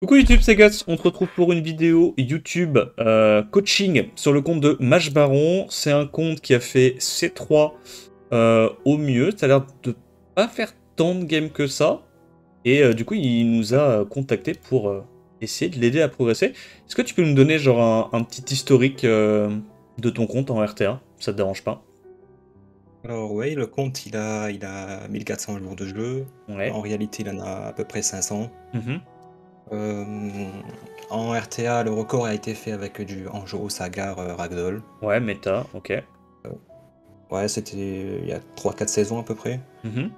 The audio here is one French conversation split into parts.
Coucou YouTube, c'est Guts, on te retrouve pour une vidéo YouTube coaching sur le compte de Maj Baron. C'est un compte qui a fait C3 au mieux, ça a l'air de pas faire tant de games que ça. Et du coup, il nous a contacté pour essayer de l'aider à progresser. Est-ce que tu peux nous donner genre un petit historique de ton compte en RTA? Ça te dérange pas? Alors oui, le compte il a 1400 jours de jeu. Ouais. En réalité, il en a à peu près 500. Mhm. En RTA, le record a été fait avec du Anjo, Sagar, Ragdoll. Ouais, méta, ok. Euh, ouais, c'était il y a 3 4 saisons à peu près. Mhm.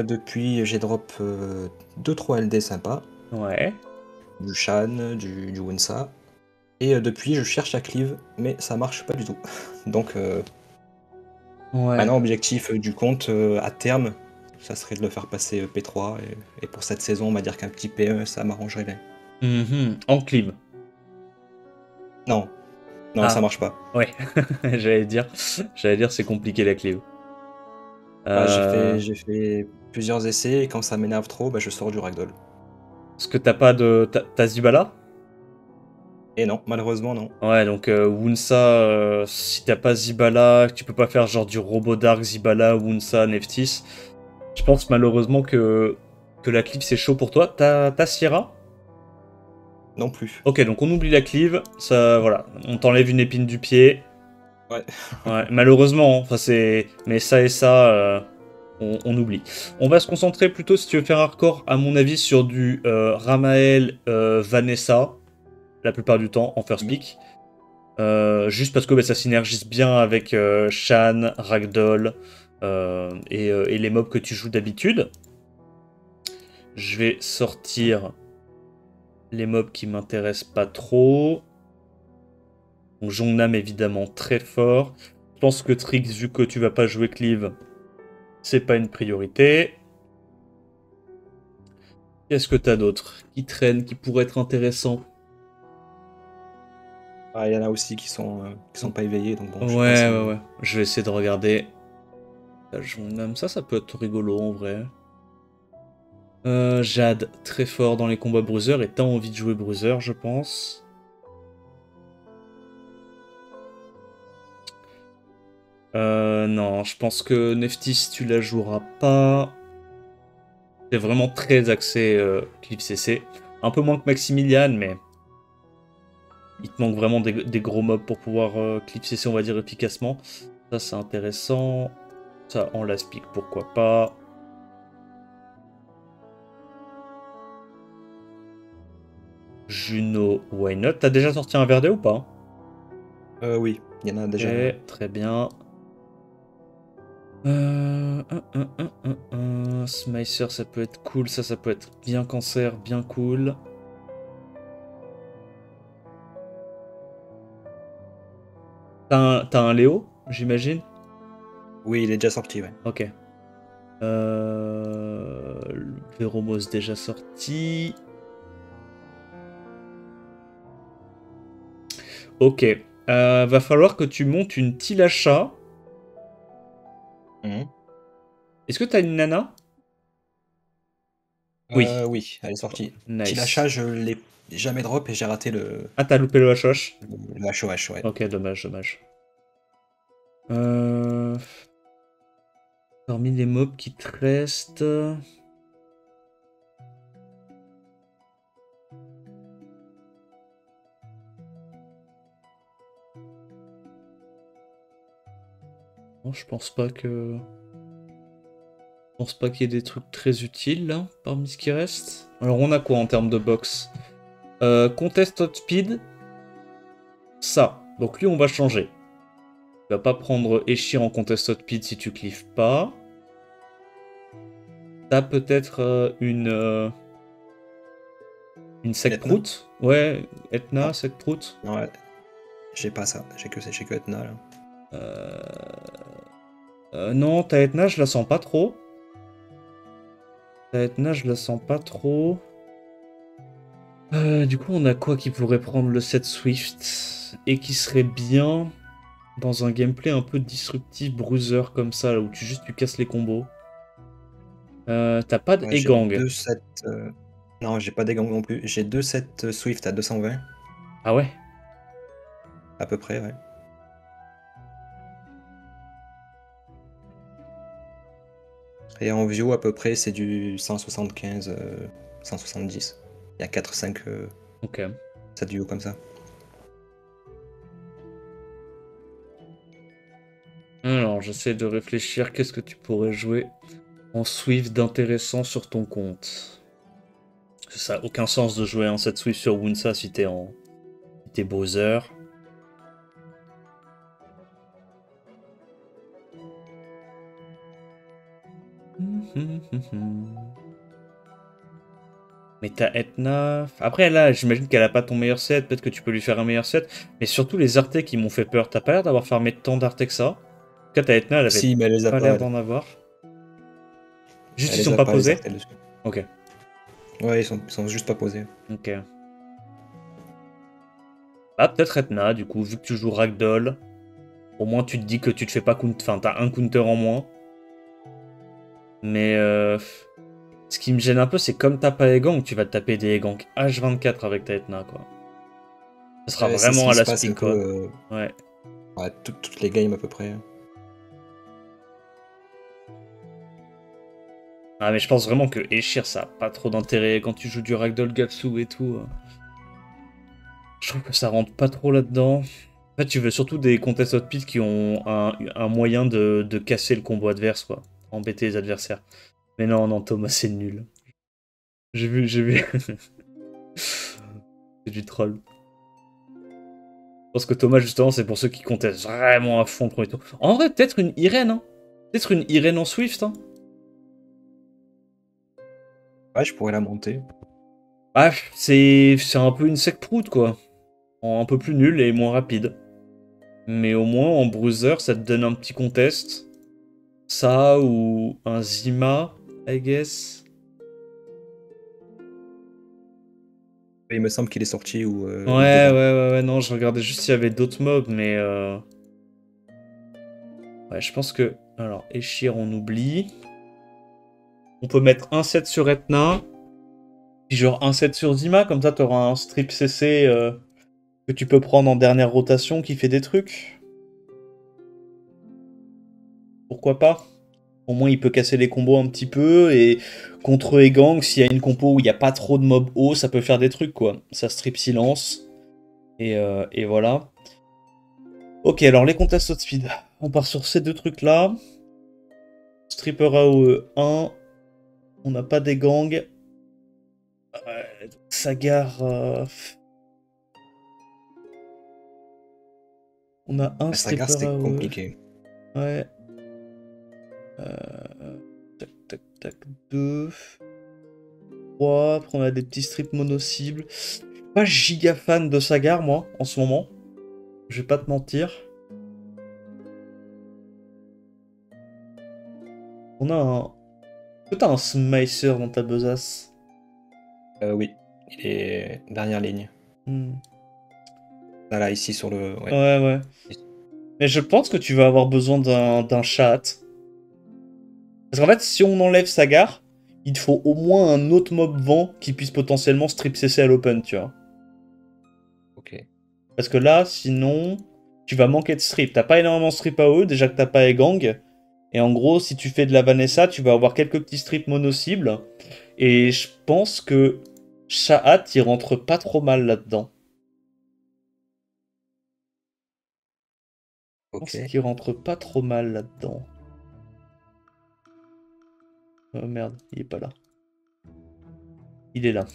Depuis, j'ai drop 2-3 LD sympas, Ouais. du Shan, du Wunsa. Et depuis, je cherche à cleave, mais ça marche pas du tout. Donc Ouais. maintenant, objectif du compte à terme, ça serait de le faire passer P3. Et pour cette saison, on va dire qu'un petit P1, ça m'arrangerait bien. Mhm. Enclime. Non, non, ça Ah, marche pas. ouais, j'allais dire c'est compliqué la clé. Bah, Euh, j'ai fait plusieurs essais et quand ça m'énerve trop, bah, je sors du ragdoll. Est-ce que t'as pas de... T'as Zibala? Et non, malheureusement, non. Ouais, donc Wunsa, si t'as pas Zibala, que tu peux pas faire genre du Robot Dark, Zibala, Wunsa, Neftis, je pense malheureusement que la cleave c'est chaud pour toi. T'as Sierra? Non plus. Ok, donc on oublie la cleave, ça, voilà, on t'enlève une épine du pied. Ouais. Ouais, malheureusement, hein, enfin c'est... Mais ça et ça, on oublie. On va se concentrer plutôt, si tu veux faire hardcore, à mon avis, sur du Ramael, Vanessa, la plupart du temps, en first Mhm. pick. Juste parce que bah, ça synergise bien avec Shan, Ragdoll et les mobs que tu joues d'habitude. Je vais sortir les mobs qui m'intéressent pas trop. Donc Jongnam évidemment très fort. Je pense que Trix, vu que tu vas pas jouer Cleave, c'est pas une priorité. Qu'est-ce que t'as d'autre qui traîne, qui pourrait être intéressant? Ah, il y en a aussi qui sont pas éveillés, donc bon, Ouais, je sais pas si. ouais, ouais. Je vais essayer de regarder. Jongnam, ça peut être rigolo en vrai. Jade, très fort dans les combats bruiser, et t'as envie de jouer bruiser, je pense. Non, je pense que Neftis, tu la joueras pas. C'est vraiment très axé Clip CC. Un peu moins que Maximilian, mais il te manque vraiment des gros mobs pour pouvoir Clip CC, on va dire, efficacement. Ça, c'est intéressant. Ça, en last pick, pourquoi pas. Juno, why not? T'as déjà sorti un Verde ou pas? Oui, il y en a déjà un. Ok, très bien. Smicer, ça peut être cool. Ça peut être bien cancer, bien cool. T'as un Léo, j'imagine? Oui, il est déjà sorti, ouais. Ok. Le Véromos déjà sorti. Ok. Va falloir que tu montes une Tilacha. Mhm. Est-ce que t'as une nana? Oui. Oui, elle est sortie. Petit Nice. achat, je l'ai jamais drop et j'ai raté Ah, t'as loupé le HH? le HOH, ouais. Ok, dommage, dommage. Euh, Parmi les mobs qui te restent... Non, je pense pas que... Je pense pas qu'il y ait des trucs très utiles, là, parmi ce qui reste. Alors, on a quoi en termes de box? Contest Hot Speed. Ça. Donc lui, on va changer. Tu vas pas prendre Eshir en Contest Hot Speed si tu cliffes pas. T'as peut-être une Etna? Secprout. Ouais, Etna, Non, Secprout. non, ouais, j'ai pas ça. J'ai que Etna, là. Non, ta Etna, je la sens pas trop. Ta Etna, je la sens pas trop. Du coup, on a quoi qui pourrait prendre le set Swift et qui serait bien dans un gameplay un peu disruptif, bruiser comme ça, là, où tu casses les combos. T'as pas de Ouais, j'ai Egang. 2 sets. Non, j'ai pas des gangs non plus. J'ai 2 sets Swift à 220, Ah ouais? à peu près, ouais. Et en view, à peu près, c'est du 175, 170. Il y a 4-5 Ok. sets duo comme ça. Alors, j'essaie de réfléchir, qu'est-ce que tu pourrais jouer en Swift d'intéressant sur ton compte? Parce que ça n'a aucun sens de jouer en 7 Swift sur Wunsa si t'es Bowser. Mais t'as Etna. Après, là, j'imagine qu'elle a pas ton meilleur set. Peut-être que tu peux lui faire un meilleur set. Mais surtout, les Artés qui m'ont fait peur. T'as pas l'air d'avoir farmé tant d'Artés que ça. En tout cas, t'as Etna, elle avait Si, mais elle les a pas pas, l'air elle. d'en avoir. Juste, Elle ils les sont a pas pas, les posés. artères dessus. Ok. Ouais, ils sont juste pas posés. Ok. Ah, peut-être Etna, du coup, vu que tu joues Ragdoll. Au moins, tu te dis que tu te fais pas counter. Enfin, t'as un counter en moins. Mais ce qui me gêne un peu, c'est comme t'as pas les gangs, tu vas te taper des gangs H24 avec ta Etna, quoi. Ce sera Ouais, c'est ce vraiment qui à se la passe un speak, peu quoi. Ouais. ouais, toutes les games à peu près. Ah, mais je pense vraiment que Eshir, ça a pas trop d'intérêt quand tu joues du Ragdoll Gapsu et tout. Je trouve que ça rentre pas trop là-dedans. En fait, tu veux surtout des contest hot pit qui ont un moyen de casser le combo adverse, quoi. Embêter les adversaires. Mais non, non, Thomas, c'est nul. J'ai vu, j'ai vu. C'est du troll. Je pense que Thomas, justement, c'est pour ceux qui contestent vraiment à fond le premier tour. En vrai, peut-être une Irène, hein. Peut-être une Irène en Swift, hein. Ouais, je pourrais la monter. Ah, c'est un peu une sec prout, quoi. Un peu plus nul et moins rapide. Mais au moins, en bruiser, ça te donne un petit contest. Ça, ou un Zima, I guess. Il me semble qu'il est sorti Ouais, ou ouais, déjà. ouais, ouais, non, je regardais juste s'il y avait d'autres mobs, mais... Ouais, je pense que... Alors, Eshir, on oublie. On peut mettre un set sur Etna, puis genre un set sur Zima, comme ça t'auras un strip CC que tu peux prendre en dernière rotation qui fait des trucs. Pourquoi pas? Au moins, il peut casser les combos un petit peu, et contre Egang, s'il y a une compo où il n'y a pas trop de mobs hauts, ça peut faire des trucs, quoi. Ça strip silence, et voilà. Ok, alors les contests hot speed. On part sur ces deux trucs-là. Stripper AOE 1. On n'a pas des gangs. Sagar... On a un La saga, stripper c'était AOE. compliqué. Ouais. Tac, tac, tac. 2. 3. Après, on a des petits strips mono-cibles. Pas giga fan de Sagar, moi, en ce moment. Je vais pas te mentir. On a un... Est-ce que t'as un Smicer dans ta besace? Oui, il est dernière ligne. Hmm. Là, ici sur le. Ouais. Ouais, ouais. Mais je pense que tu vas avoir besoin d'un chat. Parce qu'en fait, si on enlève Sagar, il te faut au moins un autre mob vent qui puisse potentiellement strip CC à l'open, tu vois. Ok. Parce que là, sinon, tu vas manquer de strip. T'as pas énormément de strip à eux, déjà que t'as pas Egang. Et en gros, si tu fais de la Vanessa, tu vas avoir quelques petits strips mono-cibles. Et je pense que Shahat, il rentre pas trop mal là-dedans. Je pense Ok. qu'il rentre pas trop mal là-dedans. Oh merde, il est pas là. Il est là.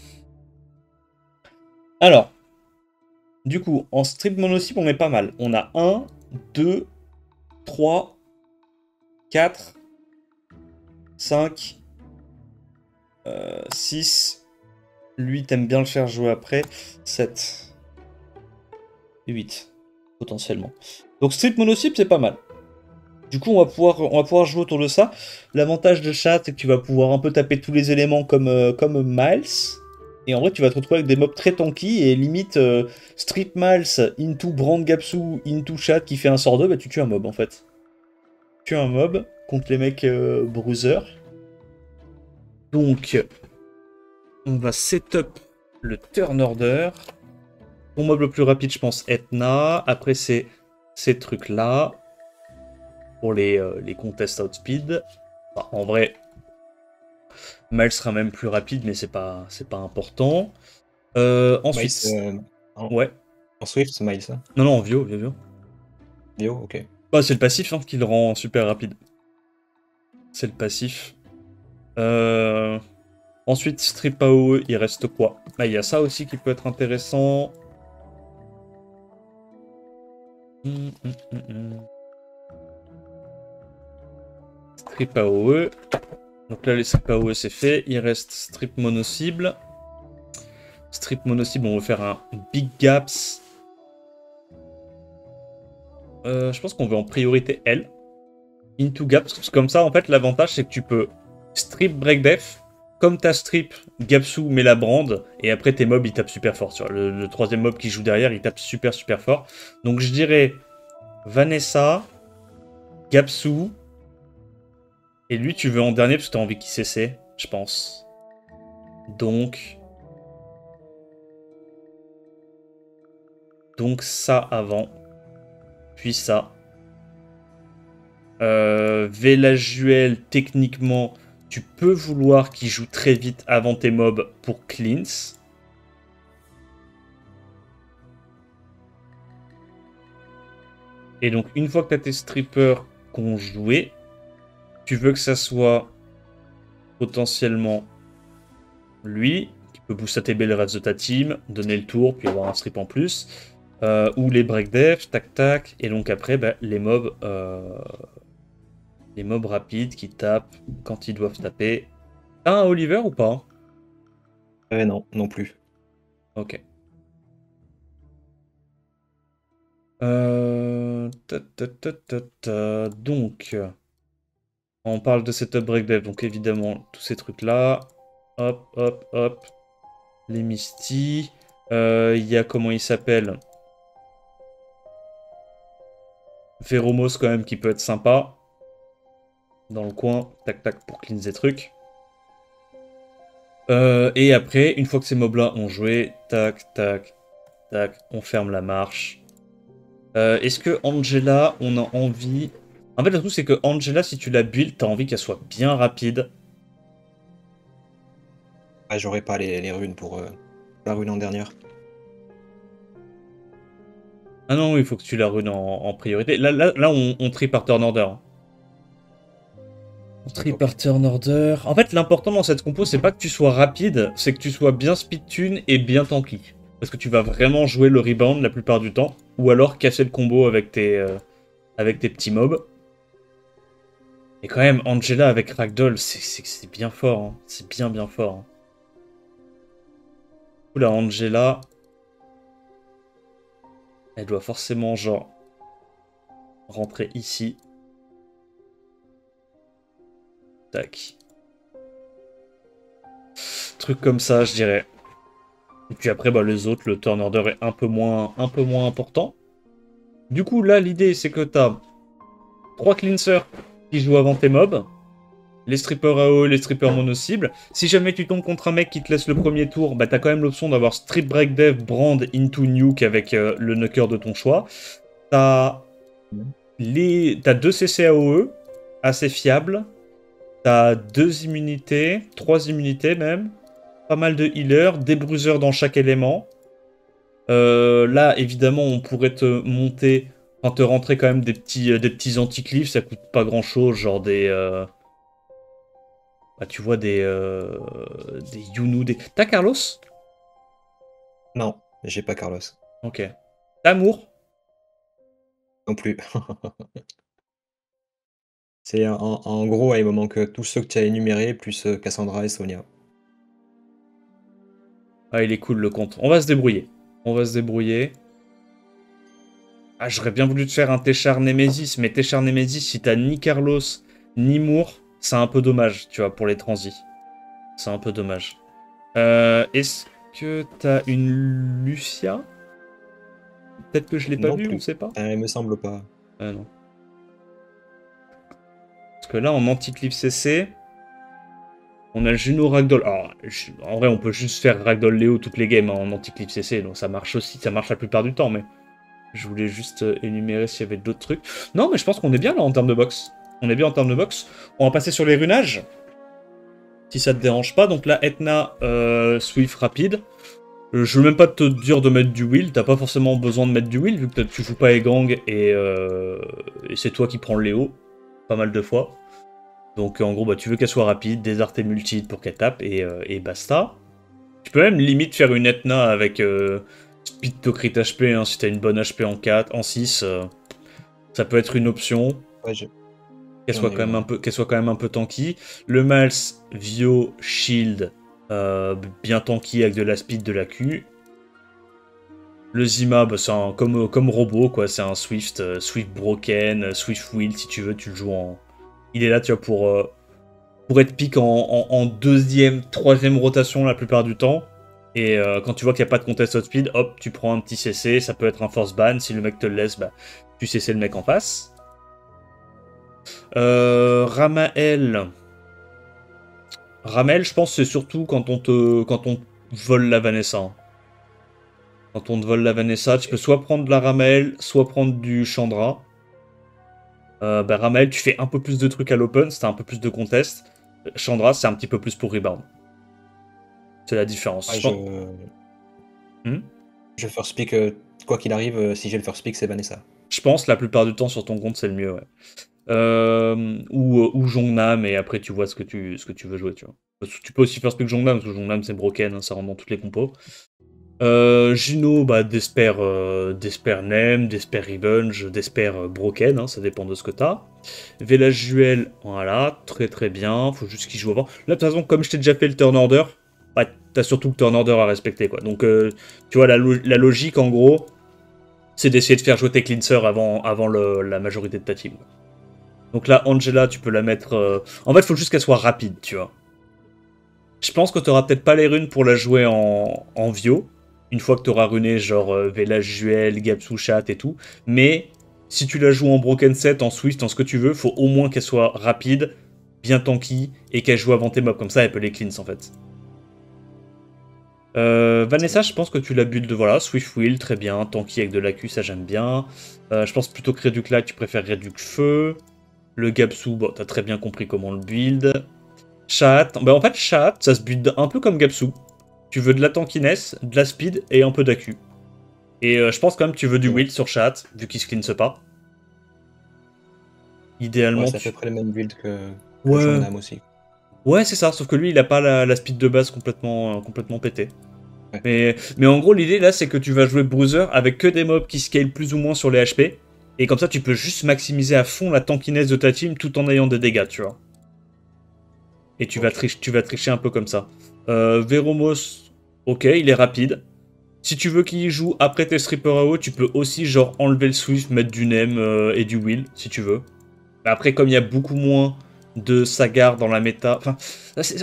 Alors, du coup, en strip mono-cible, on est pas mal. On a 1, 2, 3, 4, 5, 6. Lui, t'aimes bien le faire jouer après. 7. 8, potentiellement. Donc strip mono-cible, c'est pas mal. Du coup, on va pouvoir jouer autour de ça. L'avantage de chat, c'est que tu vas pouvoir un peu taper tous les éléments comme Miles. Et en vrai, tu vas te retrouver avec des mobs très tanky et limite Strip Miles into Brand Gapsu into chat qui fait un sort 2, bah tu tues un mob en fait. Tu tues un mob contre les mecs bruisers. Donc, On va setup le turn order. Ton mob le plus rapide, je pense, Etna. Après, c'est ces trucs-là. Pour les contests outspeed. Bah, en vrai, Miles sera même plus rapide, mais c'est pas important. Miles, Ensuite, en, ouais. en Swift, Miles, hein. Non, non, en Vio. Bio, ok. Bah, c'est le passif qui le rend super rapide. C'est le passif. Ensuite, Strip AOE, il reste quoi? Bah, il y a ça aussi qui peut être intéressant. Strip AOE. Donc là, les strip AOE, c'est fait. Il reste strip mono-cible. Strip mono-cible, on va faire un big gaps. Je pense qu'on veut en priorité L. Into gaps. Parce que comme ça, en fait, l'avantage, c'est que tu peux strip break def. Comme ta strip, Gapsu met la brande, et après tes mobs ils tapent super fort. Tu vois. Le troisième mob qui joue derrière, il tape super fort. Donc je dirais Vanessa, Gapsu, et lui tu veux en dernier parce que t'as envie qu'il CC, je pense. Donc ça avant, puis ça. Velajuel, techniquement, tu peux vouloir qu'il joue très vite avant tes mobs pour cleanse. Et donc, une fois que tu as tes strippers qui ont joué, tu veux que ça soit potentiellement lui, qui peut booster tes le reste de ta team, donner le tour, puis avoir un strip en plus. Ou les break def, tac tac. Et donc après, bah, les mobs rapides qui tapent quand ils doivent taper. T'as un Oliver ou pas? Non, non plus. Ok. Donc, on parle de setup break dev, donc évidemment, tous ces trucs-là. Hop. Les Misty. Il y a, comment il s'appelle? Veromos, quand même, qui peut être sympa. Dans le coin, tac, pour cleanse des trucs. Et après, une fois que ces mobs-là ont joué, tac, on ferme la marche. Est-ce que Angela, on a envie... En fait, le truc, c'est que Angela, si tu la build, t'as envie qu'elle soit bien rapide. Ah, j'aurais pas les runes pour la rune en dernière. Ah non, il faut que tu la runes en priorité. Là on trie par turn order. On trie Ok. par turn order. En fait, l'important dans cette compo, c'est pas que tu sois rapide, c'est que tu sois bien speed tune et bien tanky. Parce que tu vas vraiment jouer le rebound la plupart du temps. Ou alors casser le combo avec tes petits mobs. Et quand même, Angela avec Ragdoll, c'est bien fort. Hein. C'est bien fort. Hein. Oula, Angela... Elle doit forcément, genre, rentrer ici. Tac. Truc comme ça, je dirais. Et puis après, bah, les autres, le turn order est un peu moins important. Du coup, là, l'idée, c'est que t'as 3 cleansers qui jouent avant tes mobs. Les strippers AO, les strippers mono-cible. Si jamais tu tombes contre un mec qui te laisse le premier tour, bah, t'as quand même l'option d'avoir Strip Break Dev, Brand, Into Nuke avec le knocker de ton choix. T'as 2 CC AOE, assez fiables. T'as 2 immunités, 3 immunités même. Pas mal de healers, des bruiseurs dans chaque élément. Là, évidemment, on pourrait te monter, enfin te rentrer quand même des petits anti-cliffs, ça coûte pas grand-chose, genre des... Bah, tu vois, des Yunu, des... T'as Carlos? Non, j'ai pas Carlos. Ok. T'as Amour? Non plus. C'est en gros, il me manque tous ceux que tu as énumérés, plus Cassandra et Sonia. Ah, il est cool le compte. On va se débrouiller. Ah, j'aurais bien voulu te faire un Téchar Nemesis, mais Téchar Nemesis, si t'as ni Carlos, ni Moore, c'est un peu dommage, tu vois, pour les transis. C'est un peu dommage. Est-ce que t'as une Lucia? Peut-être que je l'ai pas Non vue, on plus. sait pas. Il me semble pas. Ah non. Parce que là, en anti-cliff CC, On a le Juno Ragdoll. Alors, en vrai, on peut juste faire Ragdoll Léo toutes les games en anti-clip CC, donc ça marche aussi, ça marche la plupart du temps, mais je voulais juste énumérer s'il y avait d'autres trucs. Non, mais je pense qu'on est bien là en termes de box. On est bien en termes de box. On va passer sur les runages, si ça te dérange pas. Donc là, Etna, Swift rapide. Je veux même pas te dire de mettre du will, t'as pas forcément besoin de mettre du will, vu que tu joues pas Egang et c'est toi qui prends le Léo, pas mal de fois. Donc en gros, bah, tu veux qu'elle soit rapide, désarter multi pour qu'elle tape et basta. Tu peux même limite faire une Etna avec speed to crit HP, hein, si t'as une bonne HP en 4, en 6, ça peut être une option. Ouais, Qu'elle soit, qu'elle soit quand même un peu tanky. Le Mals, Vio, Shield, bien tanky avec de la speed, de la Q. Le Zima, bah, c'est comme robot, quoi. C'est un Swift, Swift Broken, Swift Will, si tu veux, tu le joues en... Il est là, tu vois, pour être pick en deuxième, troisième rotation la plupart du temps. Et quand tu vois qu'il n'y a pas de contest speed, hop, tu prends un petit CC, ça peut être un force ban. Si le mec te le laisse, bah, tu CC le mec en face. Ramael, je pense, c'est surtout quand on vole la Vanessa. Hein. Quand on te vole la Vanessa, tu peux soit prendre de la Ramael, soit prendre du Chandra. Bah, Ramael, tu fais un peu plus de trucs à l'open, c'est un peu plus de contest. Chandra, c'est un petit peu plus pour rebound. C'est la différence. Je first pick, quoi qu'il arrive, si j'ai le first pick, c'est Vanessa. Je pense, la plupart du temps, sur ton compte, c'est le mieux, ouais. Ou Jongnam, et après, tu vois ce que tu veux jouer, tu vois. Tu peux aussi first pick Jongnam, parce que Jongnam, c'est broken, hein, ça rentre dans toutes les compos. Juno, bah, Despair Nem, Despair Revenge, Despair Broken, hein, ça dépend de ce que t'as. Velajuel, voilà, très très bien, faut juste qu'il joue avant. Là, de toute façon, comme je t'ai déjà fait le turn order, bah, t'as surtout le turn order à respecter, quoi. Donc, tu vois, la logique, en gros, c'est d'essayer de faire jouer tes cleansers avant la majorité de ta team. Donc là, Angela, tu peux la mettre... En fait, il faut juste qu'elle soit rapide, tu vois. Je pense que t'auras peut-être pas les runes pour la jouer en Vio, une fois que t'auras runé genre Velajuel, Gapsou, et tout. Mais si tu la joues en Broken Set, en Swift, en ce que tu veux, faut au moins qu'elle soit rapide, bien tanky, et qu'elle joue avant tes mobs. Comme ça, elle peut les cleanse, en fait. Vanessa, je pense que tu la build, voilà, Swift Will, très bien, tanky avec de l'AQ, ça j'aime bien. Je pense plutôt que Réduc Lac, tu préfères Réduc Feu. Le Gapsou, bon, t'as très bien compris comment le build. Chat, bah en fait, Chat, ça se build un peu comme Gapsou. Tu veux de la tankiness, de la speed et un peu d'AQ. Et je pense quand même que tu veux du Will sur Chat, vu qu'il se cleanse pas. Idéalement, ouais, c'est à peu près le même build que ouais. Jongnam aussi. Ouais, c'est ça, sauf que lui, il a pas la speed de base complètement pété. Ouais. Mais en gros, l'idée là, c'est que tu vas jouer Bruiser avec que des mobs qui scale plus ou moins sur les HP. Et comme ça, tu peux juste maximiser à fond la tankiness de ta team tout en ayant des dégâts, tu vois. Et tu vas tricher un peu comme ça. Veromos, ok, il est rapide. Si tu veux qu'il joue après tes strippers AO, tu peux aussi genre enlever le Swift, mettre du Nem et du Will, si tu veux. Mais après, comme il y a beaucoup moins de Sagar dans la méta... Enfin,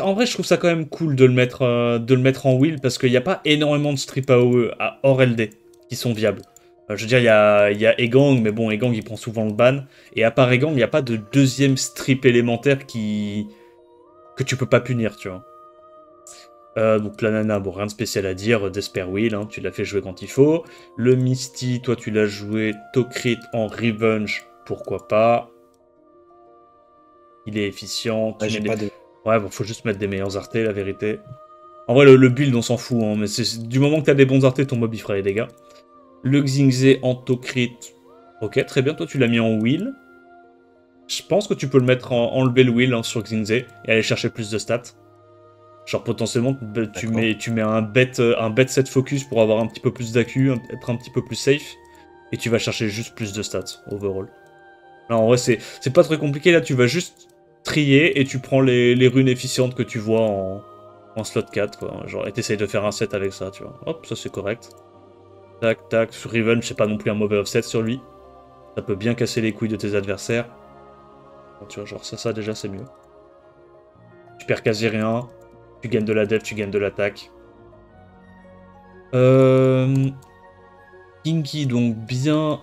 en vrai, je trouve ça quand même cool de le mettre en Will, parce qu'il n'y a pas énormément de strip AOE hors LD qui sont viables. Je veux dire, il y a Egang, mais bon, Egang, il prend souvent le ban. Et à part Egang, il n'y a pas de deuxième strip élémentaire que tu peux pas punir, tu vois. Donc la nana, bon, rien de spécial à dire, Despair Will, hein, tu l'as fait jouer quand il faut. Le Misty, toi tu l'as joué Tokrit en Revenge, pourquoi pas. Il est efficient. Ouais, bon, faut juste mettre des meilleurs artés, la vérité. En vrai, le build, on s'en fout, hein, mais du moment que t'as des bons artés, ton mob il fera les dégâts. Le Xingze en Tokrit, ok, très bien, toi tu l'as mis en Will. Je pense que tu peux le mettre enlever le Will hein, sur Xingze et aller chercher plus de stats. Genre potentiellement tu mets un bet set focus pour avoir un petit peu plus d'AQ, être un petit peu plus safe, et tu vas chercher juste plus de stats overall. Là en vrai c'est pas très compliqué, là tu vas juste trier et tu prends les runes efficientes que tu vois en slot 4 quoi. Genre et t'essayes de faire un set avec ça tu vois. Hop ça c'est correct. Tac tac, sur Riven c'est pas non plus un mauvais offset sur lui. Ça peut bien casser les couilles de tes adversaires. Tu vois genre ça déjà c'est mieux. Tu perds quasi rien. Tu gagnes de la def, tu gagnes de l'attaque. Kinky, donc bien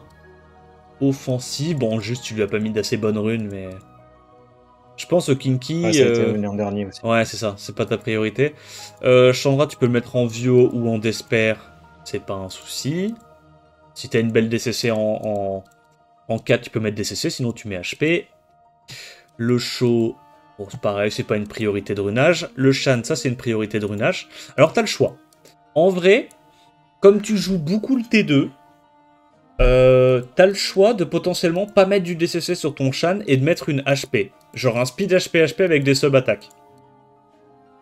offensif. Bon, juste, tu lui as pas mis d'assez bonnes runes, mais... Je pense au Kinky. Ouais, ça a été revenu en dernier aussi. Ouais, c'est ça, c'est pas ta priorité. Chandra, tu peux le mettre en Vio ou en Despair, c'est pas un souci. Si t'as une belle DCC en 4, tu peux mettre DCC, sinon tu mets HP. Le Sho, bon, c'est pareil, c'est pas une priorité de runage. Le Shan, ça c'est une priorité de runage. Alors t'as le choix. En vrai, comme tu joues beaucoup le T2, t'as le choix de potentiellement pas mettre du DCC sur ton Shan et de mettre une HP. Genre un speed HP avec des sub-attaques.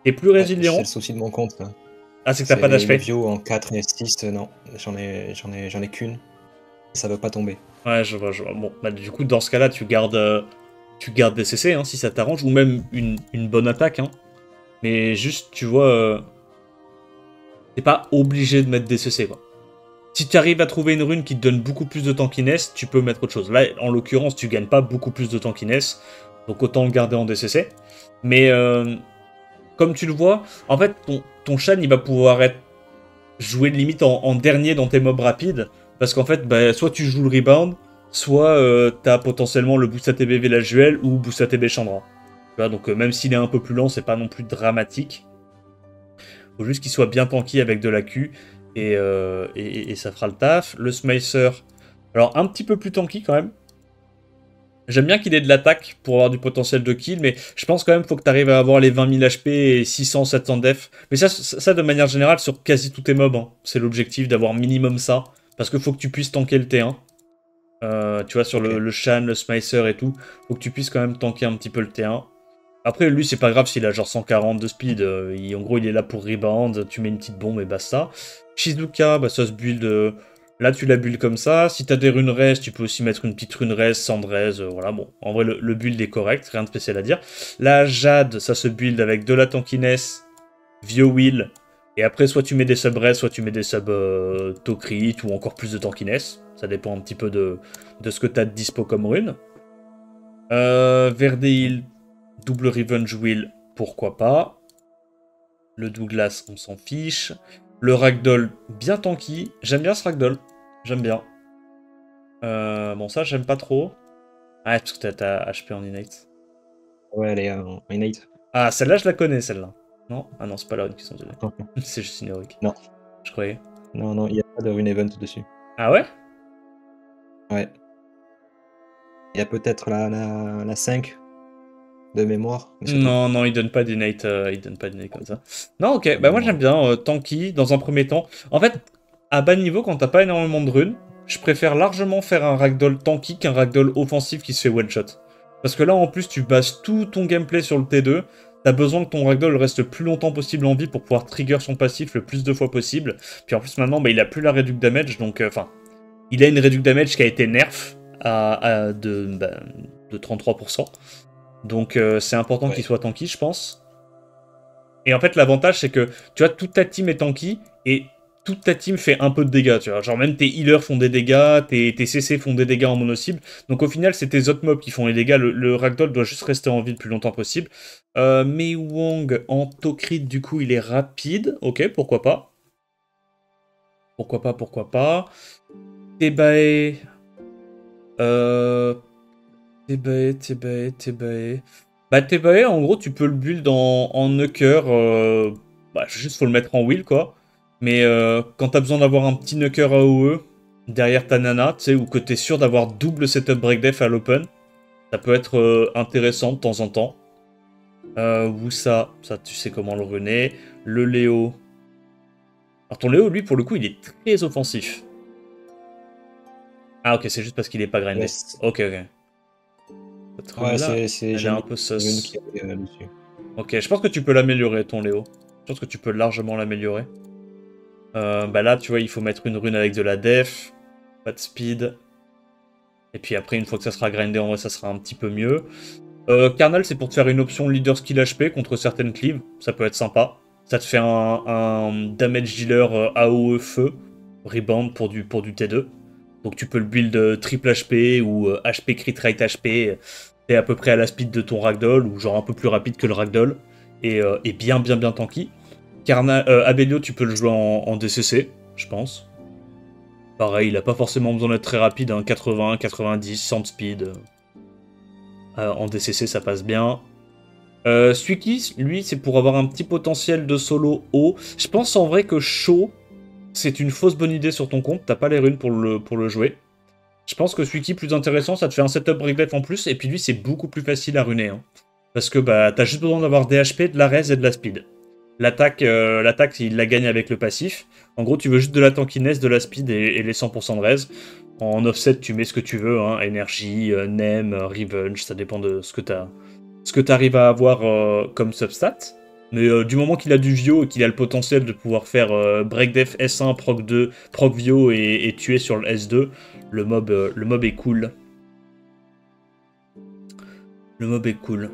T'es plus Ouais, résilient. c'est le souci de mon compte. Là. Ah, c'est que t'as pas Les d'HP. Vio en 4 et 6, non. J'en ai qu'une. Ça veut pas tomber. Ouais, je vois. Bon, bah, du coup, dans ce cas-là, tu gardes DCC, hein, si ça t'arrange, ou même une bonne attaque. Hein. Mais juste, tu vois, t'es pas obligé de mettre DCC, quoi. Si tu arrives à trouver une rune qui te donne beaucoup plus de tankiness, tu peux mettre autre chose. Là, en l'occurrence, tu gagnes pas beaucoup plus de tankiness, donc autant le garder en DCC. Mais comme tu le vois, en fait, ton Shan, il va pouvoir être joué limite en dernier dans tes mobs rapides, parce qu'en fait, bah, soit tu joues le rebound, soit t'as potentiellement le boost ATB Velajuel ou boost ATB Chandra. Tu vois, donc même s'il est un peu plus lent, c'est pas non plus dramatique. Faut juste qu'il soit bien tanky avec de la Q, et ça fera le taf. Le Smicer, alors un petit peu plus tanky quand même. J'aime bien qu'il ait de l'attaque pour avoir du potentiel de kill, mais je pense quand même qu'il faut que tu arrives à avoir les 20 000 HP et 600, 700 def. Mais ça de manière générale, sur quasi tous tes mobs, hein. C'est l'objectif d'avoir minimum ça. Parce qu'il faut que tu puisses tanker le T1. Tu vois, sur le Shan, le Smicer et tout, faut que tu puisses quand même tanker un petit peu le T1. Après, lui, c'est pas grave s'il a genre 140 de speed. En gros, il est là pour rebound. Tu mets une petite bombe et basta. Shizuka, bah, ça se build. Là, tu la build comme ça. Si t'as des runes res, tu peux aussi mettre une petite rune res, Sandrez. Voilà, bon. En vrai, le build est correct. Rien de spécial à dire. La Jade, ça se build avec de la tankiness, Vio Will. Et après, soit tu mets des sub res, soit tu mets des sub Tokrit ou encore plus de tankiness. Ça dépend un petit peu de ce que t'as de dispo comme rune. Verdeil, double Revenge Wheel, pourquoi pas. Le Douglas, on s'en fiche. Le Ragdoll, bien tanky. J'aime bien ce Ragdoll. J'aime bien. Bon, ça, j'aime pas trop. Ah, parce que t'as ta HP en innate. Ouais, elle est en innate. Ah, celle-là, je la connais, celle-là. Non? Ah non, c'est pas la rune qui sont donnée. C'est juste une héroïque. Non. Je croyais. Non, il n'y a pas de rune event dessus. Ah ouais? Ouais. Il y a peut-être la 5 de mémoire. Non, il donne pas d'innate, comme ça. Non, ok, bah moi j'aime bien tanky dans un premier temps. En fait, à bas niveau, quand t'as pas énormément de runes, je préfère largement faire un ragdoll tanky qu'un ragdoll offensif qui se fait one shot. Parce que là, en plus, tu bases tout ton gameplay sur le T2. T'as besoin que ton ragdoll reste le plus longtemps possible en vie pour pouvoir trigger son passif le plus de fois possible. Puis en plus, maintenant, bah, il a plus la réduc damage, donc enfin, il a une réduc damage qui a été nerf de 33%. Donc c'est important qu'il soit tanky, je pense. Et en fait, l'avantage, c'est que, tu vois, toute ta team est tanky, et toute ta team fait un peu de dégâts, tu vois. Genre, même tes healers font des dégâts, tes CC font des dégâts en mono-cible. Donc au final, c'est tes autres mobs qui font les dégâts. Le Ragdoll doit juste rester en vie le plus longtemps possible. Mei Wong en Tokrit, du coup, il est rapide. Ok, pourquoi pas. Pourquoi pas. Tebae... Tebae... Bah, Tebae, en gros, tu peux le build en Nucker. Bah, juste faut le mettre en wheel, quoi. Mais quand t'as besoin d'avoir un petit Nucker AOE derrière ta nana, tu sais, ou que t'es sûr d'avoir double setup breakdef à l'open, ça peut être intéressant de temps en temps. Ou ça, tu sais comment le runner. Le Léo. Alors, ton Léo, lui, pour le coup, il est très offensif. Ah, ok, c'est juste parce qu'il est pas grindé. Yes. Ok. Ouais, c'est elle est un peu sus. dessus. Ok, je pense que tu peux l'améliorer, ton Léo. Je pense que tu peux largement l'améliorer. Bah là, tu vois, il faut mettre une rune avec de la def, pas de speed. Et puis après, une fois que ça sera grindé, en vrai, ça sera un petit peu mieux. Carnal, c'est pour te faire une option leader skill HP contre certaines cleaves. Ça peut être sympa. Ça te fait un damage dealer AOE feu, rebound pour du T2. Donc tu peux le build triple HP ou HP crit rate HP. T'es à peu près à la speed de ton ragdoll, ou genre un peu plus rapide que le ragdoll. Et bien tanky. Abelio, tu peux le jouer en DCC, je pense. Pareil, il a pas forcément besoin d'être très rapide, hein, 80, 90, 100 de speed. En DCC, ça passe bien. Suiki, lui, c'est pour avoir un petit potentiel de solo haut. Je pense en vrai que Shaw, c'est une fausse bonne idée sur ton compte. T'as pas les runes pour le jouer. Je pense que Suiki, plus intéressant, ça te fait un setup breakdef en plus. Et puis lui, c'est beaucoup plus facile à runer. Hein. Parce que bah, t'as juste besoin d'avoir des HP, de la res et de la speed. L'attaque, il la gagne avec le passif. En gros, tu veux juste de la tankiness, de la speed et les 100% de res. En offset, tu mets ce que tu veux. Hein. Énergie, Nem, Revenge, ça dépend de ce que tu arrives à avoir comme substat. Mais du moment qu'il a du Vio et qu'il a le potentiel de pouvoir faire breakdef S1, proc 2, proc Vio et tuer sur le S2, le mob est cool. Le mob est cool.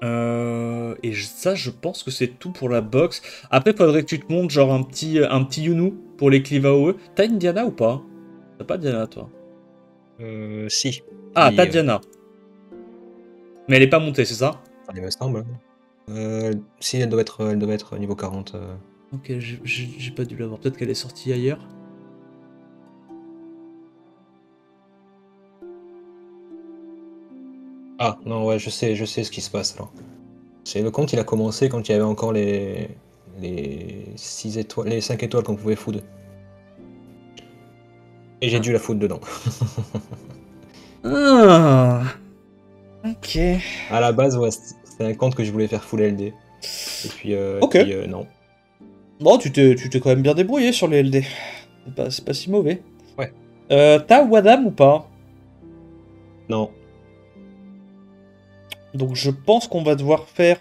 Ça, je pense que c'est tout pour la box. Après, faudrait que tu te montes genre un petit Yunu pour les cleave AOE. T'as une Diana ou pas? T'as pas de Diana, toi? Si. Ah, Oui, t'as Diana. Mais elle est pas montée, c'est ça? il me semble. Si, elle doit être niveau 40. Ok, j'ai pas dû l'avoir. Peut-être qu'elle est sortie ailleurs. Ah, non, ouais, je sais ce qui se passe alors. C'est le compte, il a commencé quand il y avait encore les 6 étoiles, les 5 étoiles qu'on pouvait food. Et j'ai dû la food dedans. Ah, ok. À la base, ouais, c'est un compte que je voulais faire full LD. Et puis, Ok. Non. Bon, tu t'es quand même bien débrouillé sur les LD. C'est pas si mauvais. Ouais. T'as Wadam ou pas? Non. Donc je pense qu'on va devoir faire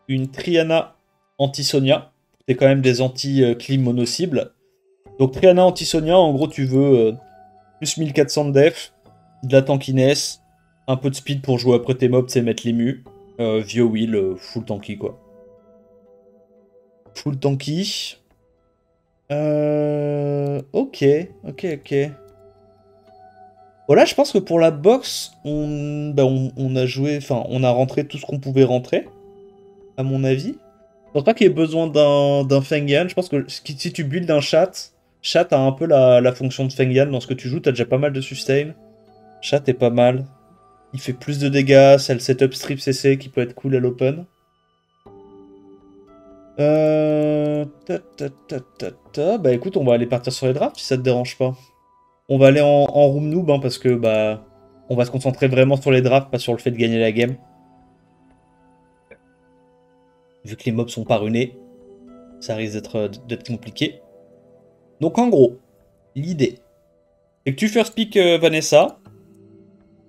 une Triana anti-Sonia. C'est quand même des anti-clim mono-cibles. Donc Triana anti-Sonia, en gros tu veux plus 1400 de def, de la tankiness, un peu de speed pour jouer après tes mobs, c'est mettre les mus. Vio Will, full tanky quoi. Full tanky. Ok. Voilà, je pense que pour la box, on a joué, enfin, on a rentré tout ce qu'on pouvait rentrer, à mon avis. Je pense pas qu'il y ait besoin d'un Fengyan. Je pense que si tu builds un chat a un peu la fonction de Fengyan dans ce que tu joues. T'as déjà pas mal de sustain. Chat est pas mal. Il fait plus de dégâts. C'est le setup strip CC qui peut être cool à l'open. Bah écoute, on va aller partir sur les drafts si ça te dérange pas. On va aller en room noob hein, parce que bah on va se concentrer vraiment sur les drafts, pas sur le fait de gagner la game. Vu que les mobs sont pas runés, ça risque d'être compliqué. Donc en gros, l'idée, c'est que tu first pick Vanessa.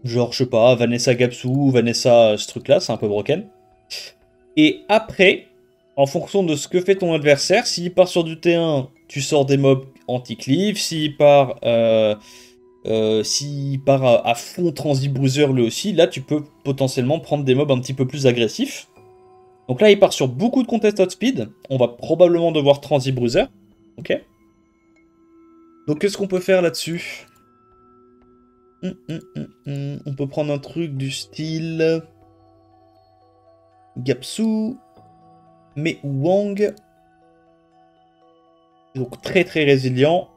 Genre, je sais pas, Vanessa Gapsou, Vanessa ce truc-là, c'est un peu broken. Et après, en fonction de ce que fait ton adversaire, s'il part sur du T1, tu sors des mobs anti-cleave. S'il part, à fond Transi Bruiser lui aussi, là tu peux potentiellement prendre des mobs un petit peu plus agressifs. Donc là, il part sur beaucoup de contested speed. On va probablement devoir Transi Bruiser. Ok. Donc qu'est-ce qu'on peut faire là-dessus? On peut prendre un truc du style Gapsou, mais Wang. Donc très très résilient.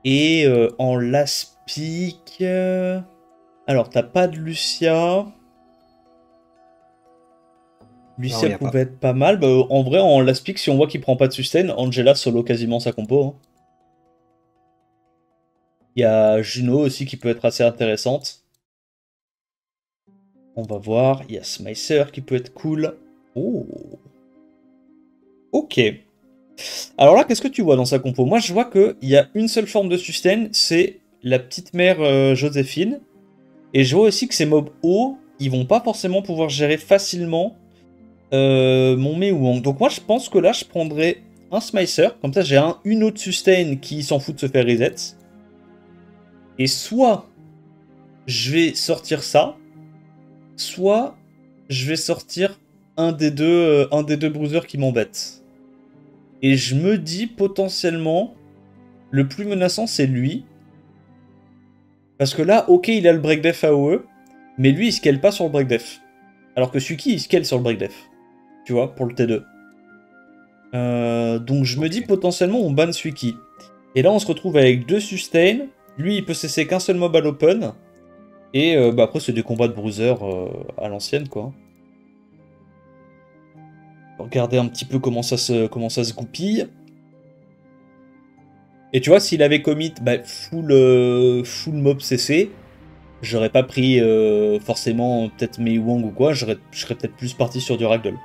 Et en last pick... Alors t'as pas de Lucia. Lucia Non, pouvait être pas mal. Bah, en vrai, en last pick, si on voit qu'il prend pas de sustain, Angela solo quasiment sa compo. Hein. Il y a Juno aussi qui peut être assez intéressante. On va voir. Il y a Smicer qui peut être cool. Oh. Ok. Alors là, qu'est-ce que tu vois dans sa compo? Moi, je vois qu'il y a une seule forme de sustain, c'est la petite mère Joséphine. Et je vois aussi que ces mobs hauts, ils vont pas forcément pouvoir gérer facilement mon Mei Wang. Donc moi, je pense que là, je prendrais un Smicer. Comme ça, j'ai une autre sustain qui s'en fout de se faire reset. Et soit je vais sortir ça, soit je vais sortir un des deux bruisers qui m'embête. Et je me dis potentiellement, le plus menaçant c'est lui. Parce que là, ok, il a le breakdef AOE, mais lui il scale pas sur le breakdef. Alors que Suki il scale sur le breakdef. Tu vois, pour le T2. Donc je me dis potentiellement on ban Suki. Et là on se retrouve avec deux sustain. Lui il peut cesser qu'un seul mob à l'open. Et bah après, c'est des combats de bruiser à l'ancienne, quoi. Regardez un petit peu comment ça se goupille. Et tu vois, s'il avait commit bah, full mob CC, j'aurais pas pris forcément peut-être Mei Wang ou quoi, je serais peut-être plus parti sur du Ragdoll.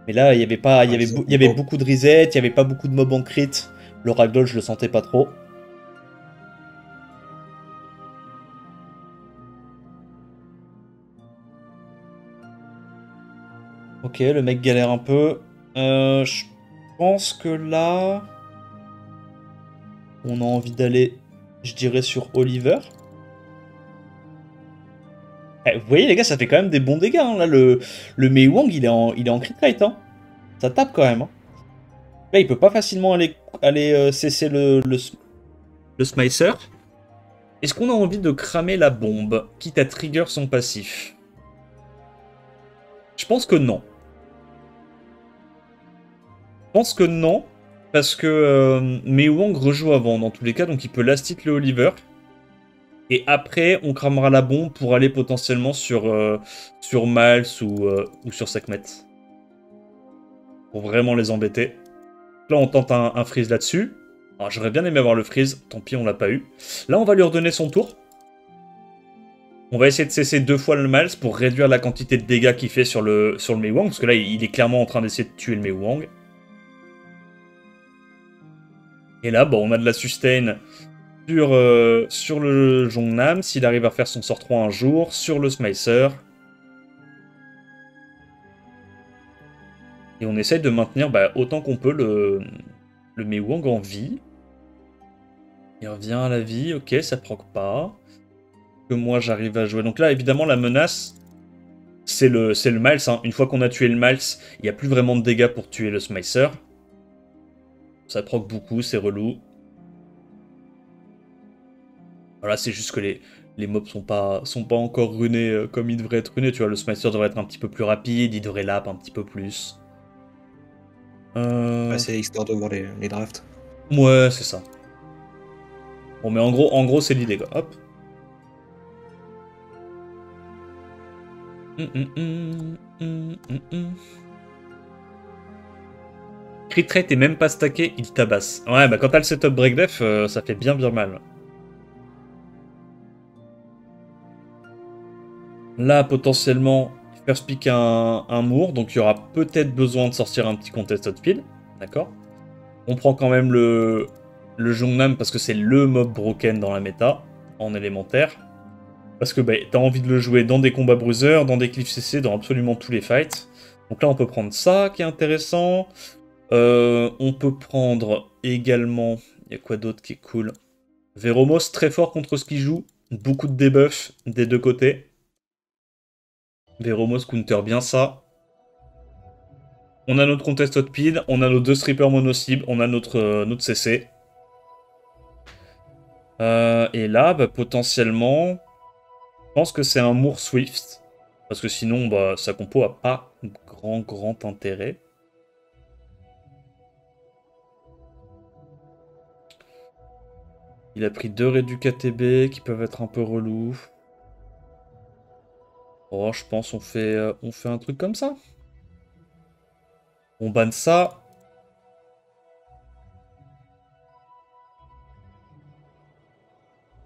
Mais là, il y avait pas, Ouais, il y avait bon. beaucoup de reset, il y avait pas beaucoup de mobs en crit. Le Ragdoll, je le sentais pas trop. Ok, le mec galère un peu. Je pense que là, on a envie d'aller, je dirais, sur Oliver. Vous voyez, les gars, ça fait quand même des bons dégâts. Hein. Là, le Mei Wang, il est en crit rate. Hein. Ça tape quand même. Hein. Là, il peut pas facilement aller cesser le Smicer. Est-ce qu'on a envie de cramer la bombe, quitte à trigger son passif? Je pense que non. Je pense que non, parce que Mei Wang rejoue avant, dans tous les cas, donc il peut last hit le Oliver. Et après, on cramera la bombe pour aller potentiellement sur Miles ou sur Sekhmet. Pour vraiment les embêter. Là, on tente un freeze là-dessus. Alors, j'aurais bien aimé avoir le freeze, tant pis, on l'a pas eu. Là, on va lui redonner son tour. On va essayer de cesser 2 fois le Miles pour réduire la quantité de dégâts qu'il fait sur le Mei Wang, parce que là, il est clairement en train d'essayer de tuer le Mei Wang. Et là, bon, on a de la sustain sur le Jongnam, s'il arrive à faire son sort 3 un jour, sur le Smicer. Et on essaye de maintenir bah, autant qu'on peut le Mei Wang en vie. Il revient à la vie, ok, ça proc pas. Que moi j'arrive à jouer. Donc là, évidemment, la menace, c'est le Miles. Hein. Une fois qu'on a tué le Miles, il n'y a plus vraiment de dégâts pour tuer le Smicer. Ça proc beaucoup, c'est relou. Voilà, c'est juste que les mobs sont pas encore runés comme ils devraient être runés. Tu vois, le Smicer devrait être un petit peu plus rapide, il devrait lap un petit peu plus. Ouais, c'est histoire de voir les drafts. Ouais, c'est ça. Bon, mais en gros c'est l'idée, quoi. Hop. Crit rate est même pas stacké, il tabasse. Ouais, bah quand t'as le setup break def, ça fait bien mal. Là, potentiellement, first pick un Moore, donc il y aura peut-être besoin de sortir un petit contested speed. D'accord. On prend quand même le Jongnam parce que c'est le mob broken dans la méta, en élémentaire. Parce que bah, t'as envie de le jouer dans des combats bruisers, dans des cliffs CC, dans absolument tous les fights. Donc là, on peut prendre ça qui est intéressant. On peut prendre également... Il y a quoi d'autre qui est cool? Veromos, très fort contre ce qu'il joue. Beaucoup de debuffs des deux côtés. Veromos counter bien ça. On a notre contest hotpid, on a nos 2 strippers mono-cibles, on a notre CC. Et là, bah, potentiellement, je pense que c'est un Moore Swift. Parce que sinon, bah, sa compo a pas grand intérêt. Il a pris 2 réduits KTB qui peuvent être un peu relous. Oh, je pense on fait un truc comme ça. On banne ça.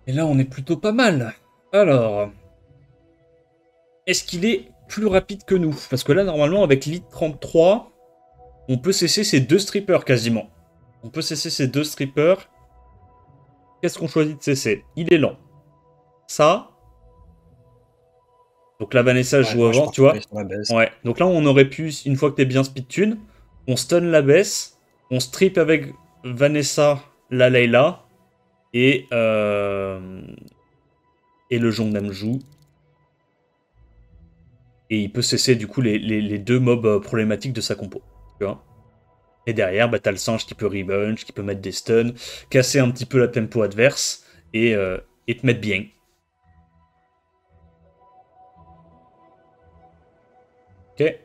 Et là, on est plutôt pas mal. Alors, est-ce qu'il est plus rapide que nous? Parce que là, normalement, avec Lit 33, on peut cesser ces 2 strippers quasiment. On peut cesser ces 2 strippers. Qu'est-ce qu'on choisit de cesser? Il est lent. Ça. Donc là, Vanessa Ouais, joue moi je avant, tu vois. partirais sur la baisse. Ouais. Donc là, on aurait pu, une fois que t'es bien speed tune, on stun la baisse, on strip avec Vanessa, la Layla, et, et le Jongnam joue. Et il peut cesser du coup les 2 mobs problématiques de sa compo. Tu vois. Et derrière, bah, t'as le singe qui peut rebunch, qui peut mettre des stuns, casser un petit peu la tempo adverse et te mettre bien. Ok.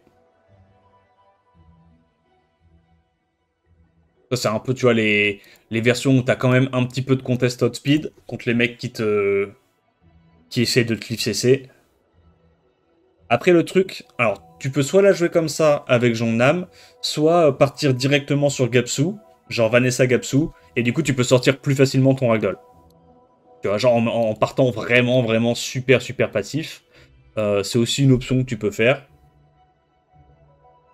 Ça, c'est un peu, tu vois, les versions où t'as quand même un petit peu de contest outspeed contre les mecs qui essaient de te cliff CC. Après, le truc, alors, tu peux soit la jouer comme ça avec Jongnam, soit partir directement sur Gapsu, genre Vanessa Gapsu, et du coup, tu peux sortir plus facilement ton ragdoll. Tu vois, genre en partant vraiment, vraiment super, super passif. C'est aussi une option que tu peux faire.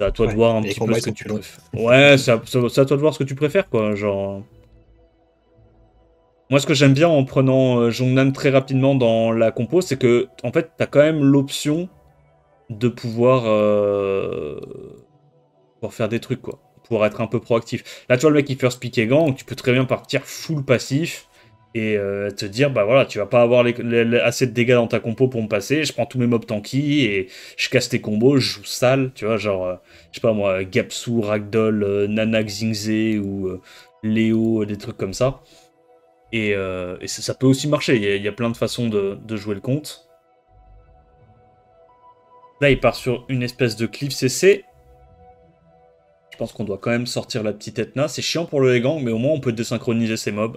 C'est à toi de Ouais, voir un les petit peu combats ils ce que sont tu plus longs. préfères. Ouais, c'est à toi de voir ce que tu préfères, quoi. Genre. Moi, ce que j'aime bien en prenant Jongnam très rapidement dans la compo, c'est que, en fait, t'as quand même l'option de pouvoir faire des trucs, quoi. Pouvoir être un peu proactif. Là, tu vois, le mec, il first pick et gang, tu peux très bien partir full passif et te dire, bah voilà, tu vas pas avoir assez de dégâts dans ta compo pour me passer, je prends tous mes mobs tanky et je casse tes combos, je joue sale, tu vois, genre, je sais pas moi, Gapsu, Ragdoll, Nana Xingze ou Léo, des trucs comme ça. Et ça peut aussi marcher, il y a plein de façons de jouer le compte. Là, il part sur une espèce de cliff CC. Je pense qu'on doit quand même sortir la petite Etna. C'est chiant pour le Legang, mais au moins on peut désynchroniser ses mobs.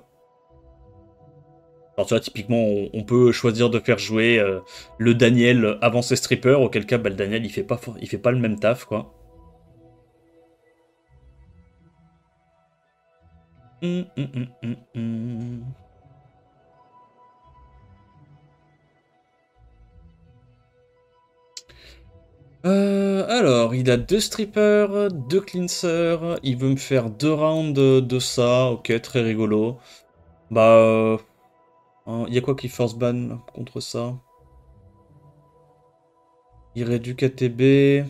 Alors tu vois, typiquement, on peut choisir de faire jouer le Daniel avant ses strippers, auquel cas, bah, le Daniel, il fait pas le même taf, quoi. Hum, hum, hum, hum, hum. Alors, il a 2 strippers, 2 cleansers, il veut me faire 2 rounds de ça, ok, très rigolo. Bah, il y a quoi qui force ban contre ça? Il réduit KTB.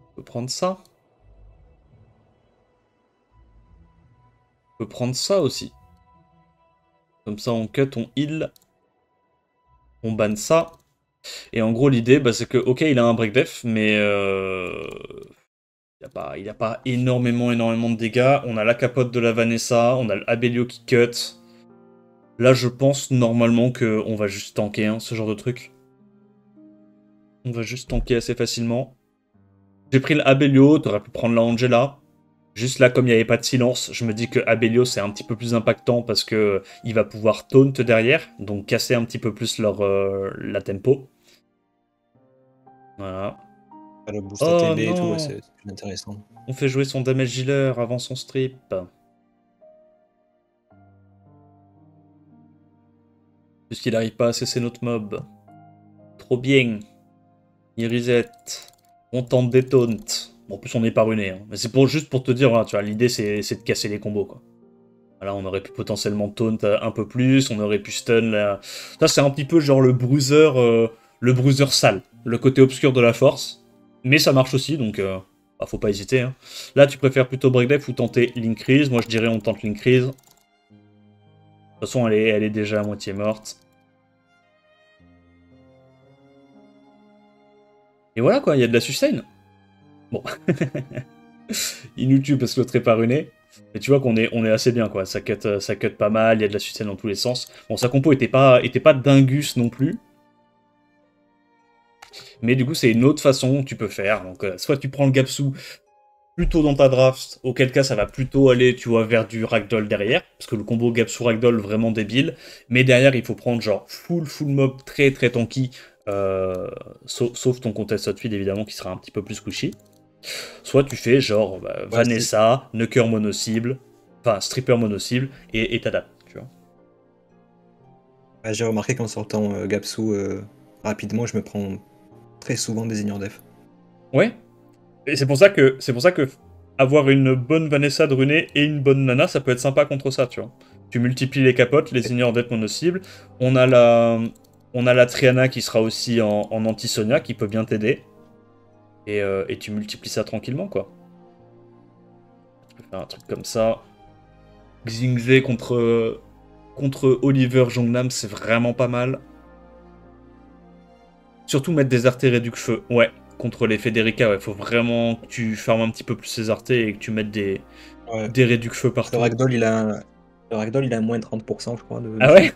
On peut prendre ça. On peut prendre ça aussi. Comme ça, on cut, on heal. On banne ça. Et en gros, l'idée, bah, c'est que, ok, il a un break def, mais il a pas énormément, énormément de dégâts. On a la capote de la Vanessa, on a l'Abelio qui cut. Là, je pense normalement qu'on va juste tanker hein, ce genre de truc. On va juste tanker assez facilement. J'ai pris l'Abelio, t'aurais pu prendre la Angela. Juste là, comme il n'y avait pas de silence, je me dis que Abelio c'est un petit peu plus impactant parce que il va pouvoir taunt derrière, donc casser un petit peu plus la tempo. Voilà. Le boost Oh ATB et tout, ouais, non! c'est plus intéressant. On fait jouer son damage healer avant son strip. Puisqu'il n'arrive pas à cesser notre mob. Trop bien. Il reset. On tente des taunts. Bon, en plus, on n'est pas runé. Hein. Mais c'est juste pour te dire, voilà, tu vois, l'idée c'est de casser les combos, quoi. Voilà, on aurait pu potentiellement taunt un peu plus, on aurait pu stun là. Ça, c'est un petit peu genre le bruiser sale, le côté obscur de la force. Mais ça marche aussi, donc bah, faut pas hésiter. Hein. Là, tu préfères plutôt break def ou tenter l'increase. Moi, je dirais on tente l'increase. De toute façon, elle est déjà à moitié morte. Et voilà quoi, il y a de la sustain. Bon. Il nous tue parce que l'autre est pas runé. Mais tu vois qu'on est assez bien quoi, ça cut pas mal, il y a de la sustain dans tous les sens. Bon, sa compo était pas dingus non plus. Mais du coup, c'est une autre façon que tu peux faire. Donc, soit tu prends le Gapsu plutôt dans ta draft, auquel cas ça va plutôt aller, tu vois, vers du Ragdoll derrière, parce que le combo Gapsu Ragdoll vraiment débile. Mais derrière, il faut prendre genre full mob très très tanky, sauf ton contest hotfeed évidemment qui sera un petit peu plus squishy. Soit tu fais genre bah, Ouais, Vanessa, Nucker mono-cible, enfin stripper mono-cible, et t'adaptes, tu vois. ouais, j'ai remarqué qu'en sortant Gapsu rapidement, je me prends très souvent des ignores def. Ouais. Et c'est pour ça que avoir une bonne Vanessa de Runé et une bonne Nana, ça peut être sympa contre ça, tu vois. Tu multiplies les capotes, les ignores d'être mono-cible. On a la Triana qui sera aussi en anti-Sonia, qui peut bien t'aider. Et tu multiplies ça tranquillement, quoi. Tu peux faire un truc comme ça. Xingze contre Oliver Jongnam, c'est vraiment pas mal. Surtout mettre des artés réduc feu. Ouais, contre les Federica, ouais, faut vraiment que tu farmes un petit peu plus ces artés et que tu mettes des, Ouais. des réduc feu Le partout. Ragdoll, le Ragdoll, il a moins de 30%, je crois, de Ah feu. ouais?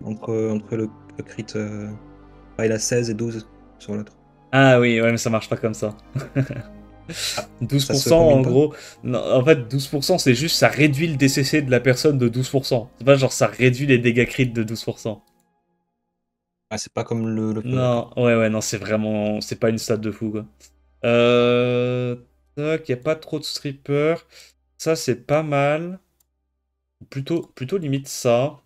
Entre le crit. Il a 16 et 12 sur l'autre. Ah oui, ouais, mais ça marche pas comme ça. Ça se 12% en combine pas? gros. Non, en fait, 12% c'est juste ça réduit le DCC de la personne de 12%. C'est pas genre ça réduit les dégâts crits de 12%. Ah, c'est pas comme le feu, Non, d'accord. ouais, non, c'est vraiment. C'est pas une stat de fou, quoi. Tac, y a pas trop de strippers. Ça, c'est pas mal. Plutôt limite ça.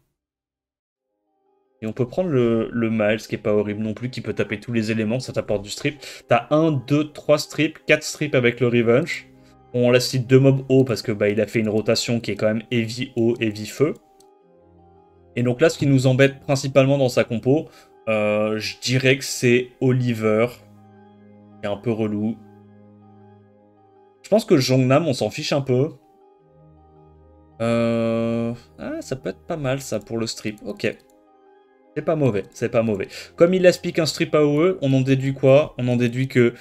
Et on peut prendre le Miles, qui est pas horrible non plus, qui peut taper tous les éléments, ça t'apporte du strip. T'as 1, 2, 3 strips, 4 strips avec le Revenge. On l'a cite 2 mobs haut parce que bah, il a fait une rotation qui est quand même heavy haut, heavy feu. Et donc là, ce qui nous embête principalement dans sa compo, je dirais que c'est Oliver, qui est un peu relou. Je pense que Jongnam, on s'en fiche un peu. Ah, ça peut être pas mal ça pour le strip. Ok. C'est pas mauvais, c'est pas mauvais. Comme il aspique un strip AOE, on en déduit quoi? On en déduit que,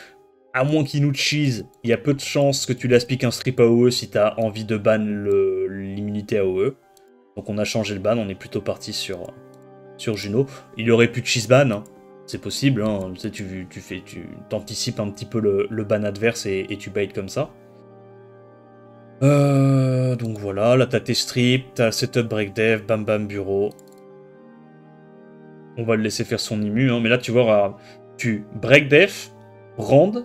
à moins qu'il nous cheese, il y a peu de chances que tu l'aspiques un strip AOE si t'as envie de ban l'immunité AOE. Donc on a changé le ban, on est plutôt parti sur Juno. Il aurait pu cheese ban, hein. C'est possible, hein. Tu sais, tu t'anticipes un petit peu le ban adverse et tu bait comme ça. Donc voilà, là t'as tes strips, t'as setup break dev, bam bam bureau. On va le laisser faire son immu, hein. Mais là tu vois, tu break def, brand,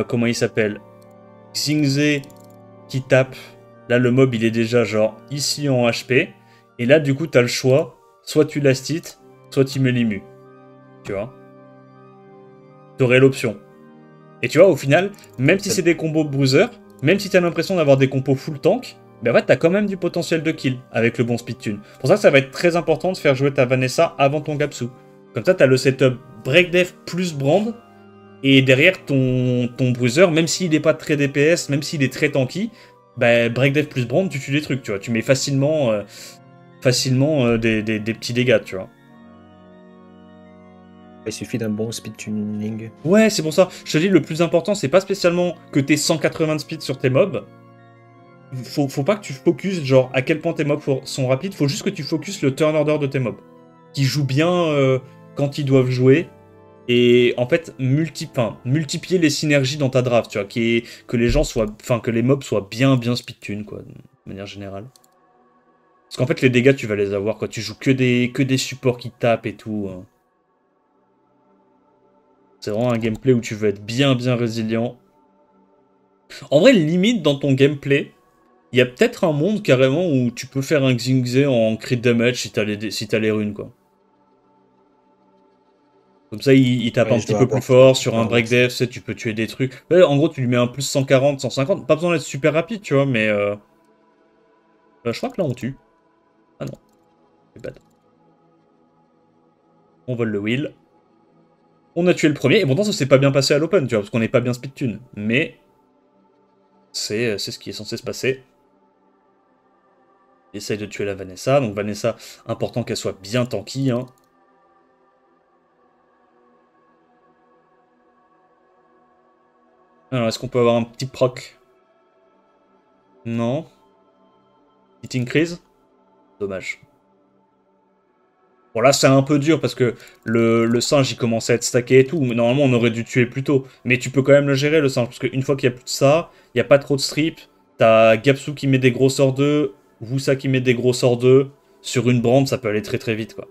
comment il s'appelle, Xingze qui tape. Là le mob il est déjà genre ici en HP. Et là du coup t'as le choix, soit tu l'astit, soit tu mets l'immu. Tu vois. T'aurais l'option. Et tu vois au final, même si c'est des combos bruiser, même si t'as l'impression d'avoir des compos full tank, ben en fait t'as quand même du potentiel de kill avec le bon speed tune. Pour ça va être très important de faire jouer ta Vanessa avant ton Gapsu. Comme ça t'as le setup break def plus brand. Et derrière ton bruiser, même s'il n'est pas très DPS, même s'il est très tanky, bah, break def plus brand, tu tues des trucs, tu vois. Tu mets facilement, des petits dégâts, tu vois. Il suffit d'un bon speed tuning. Ouais, c'est pour ça. Je te dis, le plus important, c'est pas spécialement que t'aies 180 de speed sur tes mobs. Faut pas que tu focuses, genre, à quel point tes mobs sont rapides. Faut juste que tu focuses le turn order de tes mobs. Qui jouent bien quand ils doivent jouer. Et en fait, multiplier les synergies dans ta draft, tu vois, que les gens soient, que les mobs soient bien speedtune, quoi, de manière générale. Parce qu'en fait, les dégâts, tu vas les avoir, quoi. Tu joues que des supports qui tapent et tout. Hein. C'est vraiment un gameplay où tu veux être bien résilient. En vrai, limite, dans ton gameplay, il y a peut-être un monde, carrément, où tu peux faire un Xingze en crit damage si t'as les runes, quoi. Comme ça, il tape un Ouais, je petit dois peu plus avoir fort sur un avoir break ça. def, tu sais, tu peux tuer des trucs. Ouais, en gros, tu lui mets un plus 140, 150. Pas besoin d'être super rapide, tu vois, mais... je crois que là, on tue. Ah non, c'est bad. On vole le wheel. On a tué le premier, et pourtant, ça s'est pas bien passé à l'open, tu vois, parce qu'on n'est pas bien speed tune. Mais... c'est ce qui est censé se passer. Il essaye de tuer la Vanessa. Donc Vanessa, important qu'elle soit bien tanky, hein. Alors, est-ce qu'on peut avoir un petit proc? Non. Hit increase? Dommage. Bon là c'est un peu dur parce que le singe il commence à être stacké et tout, mais normalement on aurait dû tuer plus tôt. Mais tu peux quand même le gérer le singe, parce qu'une fois qu'il n'y a plus de ça, il n'y a pas trop de strip, t'as Gapsu qui met des gros sorts 2, Wusa qui met des gros sorts 2, sur une brande ça peut aller très vite quoi.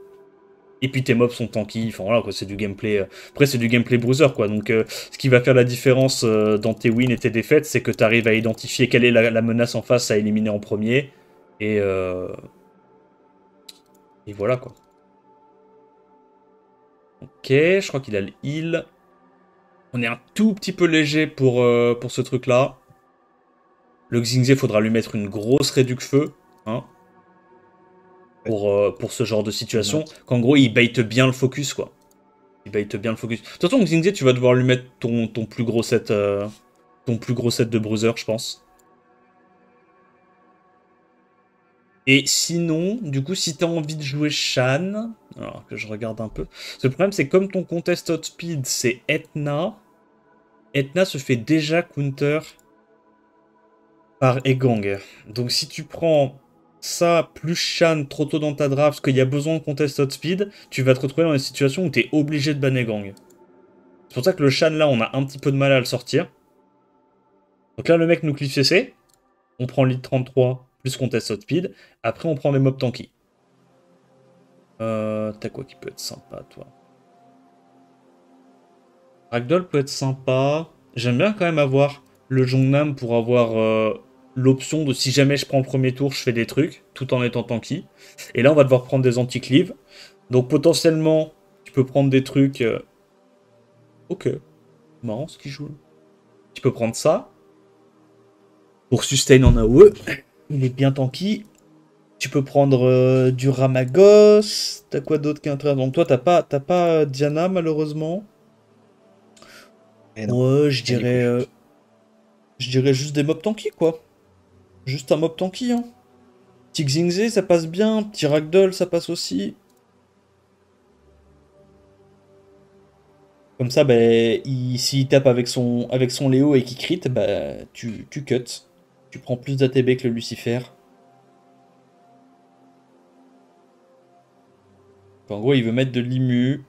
Et puis tes mobs sont tanky, enfin voilà quoi, c'est du gameplay. Après c'est du gameplay bruiser quoi, donc ce qui va faire la différence dans tes wins et tes défaites, c'est que tu arrives à identifier quelle est la menace en face à éliminer en premier, et, euh, et voilà quoi. Ok, je crois qu'il a le heal. On est un tout petit peu léger pour ce truc-là. Le Xingze, faudra lui mettre une grosse réduc feu. Hein, pour ce genre de Je situation. note. Qu'en gros, il bait bien le focus, quoi. Il bait bien le focus. De toute façon, Xingze, tu vas devoir lui mettre ton plus gros set, de bruiser, je pense. Et sinon, du coup, si t'as envie de jouer Shan, alors que je regarde un peu. Le problème, c'est comme ton contest outspeed, c'est Etna. Etna se fait déjà counter par Egong. Donc si tu prends ça plus Shan trop tôt dans ta draft, parce qu'il y a besoin de contest outspeed, tu vas te retrouver dans une situation où tu es obligé de ban Egong. C'est pour ça que le Shan là, on a un petit peu de mal à le sortir. Donc là, le mec nous cliff CC. On prend lead 33, plus contest outspeed. Après, on prend des mobs tanky. T'as quoi qui peut être sympa, toi? Ragdoll peut être sympa. J'aime bien quand même avoir le Jongnam pour avoir l'option de si jamais je prends le premier tour, je fais des trucs, tout en étant tanky. Et là, on va devoir prendre des anti-cleaves. Donc potentiellement, tu peux prendre des trucs... Ok, marrant ce qu'il joue. Tu peux prendre ça. Pour sustain en AOE. Il est bien tanky. Tu peux prendre du Ramagos. T'as quoi d'autre qui est intéressant? Donc toi, t'as pas Diana, malheureusement. Et non, Ouais, rien du tout. je dirais juste des mobs tanky, quoi. Juste un mob tanky, hein. Petit Xingze, ça passe bien. Petit Ragdoll, ça passe aussi. Comme ça, bah, s'il tape avec son Léo et qu'il crit, bah, tu cut. Tu prends plus d'ATB que le Lucifer. En gros, il veut mettre de l'immu.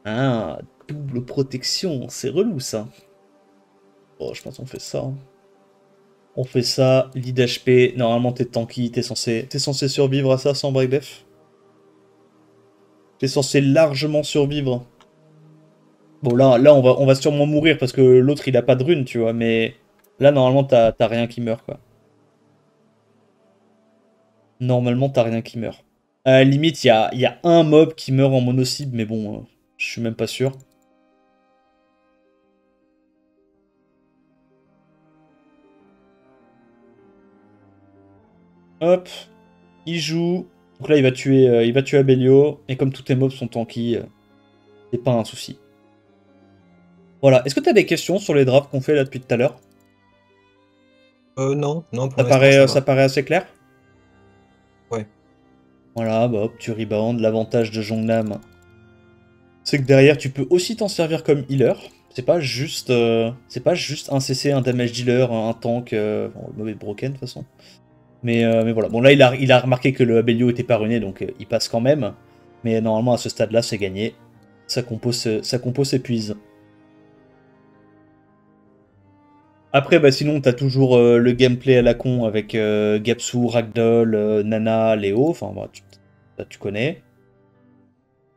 Ah, double protection. C'est relou, ça. Oh, je pense qu'on fait ça, hein. On fait ça, lead HP. Normalement, t'es tanky. T'es censé survivre à ça sans break def. T'es censé largement survivre. Bon, là on va sûrement mourir parce que l'autre, il a pas de rune, tu vois. Mais là, normalement, t'as rien qui meurt, quoi. Normalement, t'as rien qui meurt. À la limite, il y a un mob qui meurt en mono-cible, mais bon, je suis même pas sûr. Hop, il joue. Donc là, il va tuer Abelio. Et comme tous tes mobs sont tanky, c'est pas un souci. Voilà. Est-ce que t'as des questions sur les drafts qu'on fait là depuis tout à l'heure? Non, non, pour l'instant, ça Ça va. paraît assez clair? Ouais. Voilà, bah hop, tu rebound. L'avantage de Jongnam, c'est que derrière, tu peux aussi t'en servir comme healer. C'est pas juste un CC, un damage dealer, un tank, bon, le mauvais broken de toute façon. Mais voilà. Bon, là, il a remarqué que le Abelio était pas runé, donc il passe quand même. Mais normalement, à ce stade-là, c'est gagné. Sa compo s'épuise. Après, bah, sinon, t'as toujours le gameplay à la con avec Gapsu, Ragdoll, Nana, Léo. Enfin, bah, tu connais.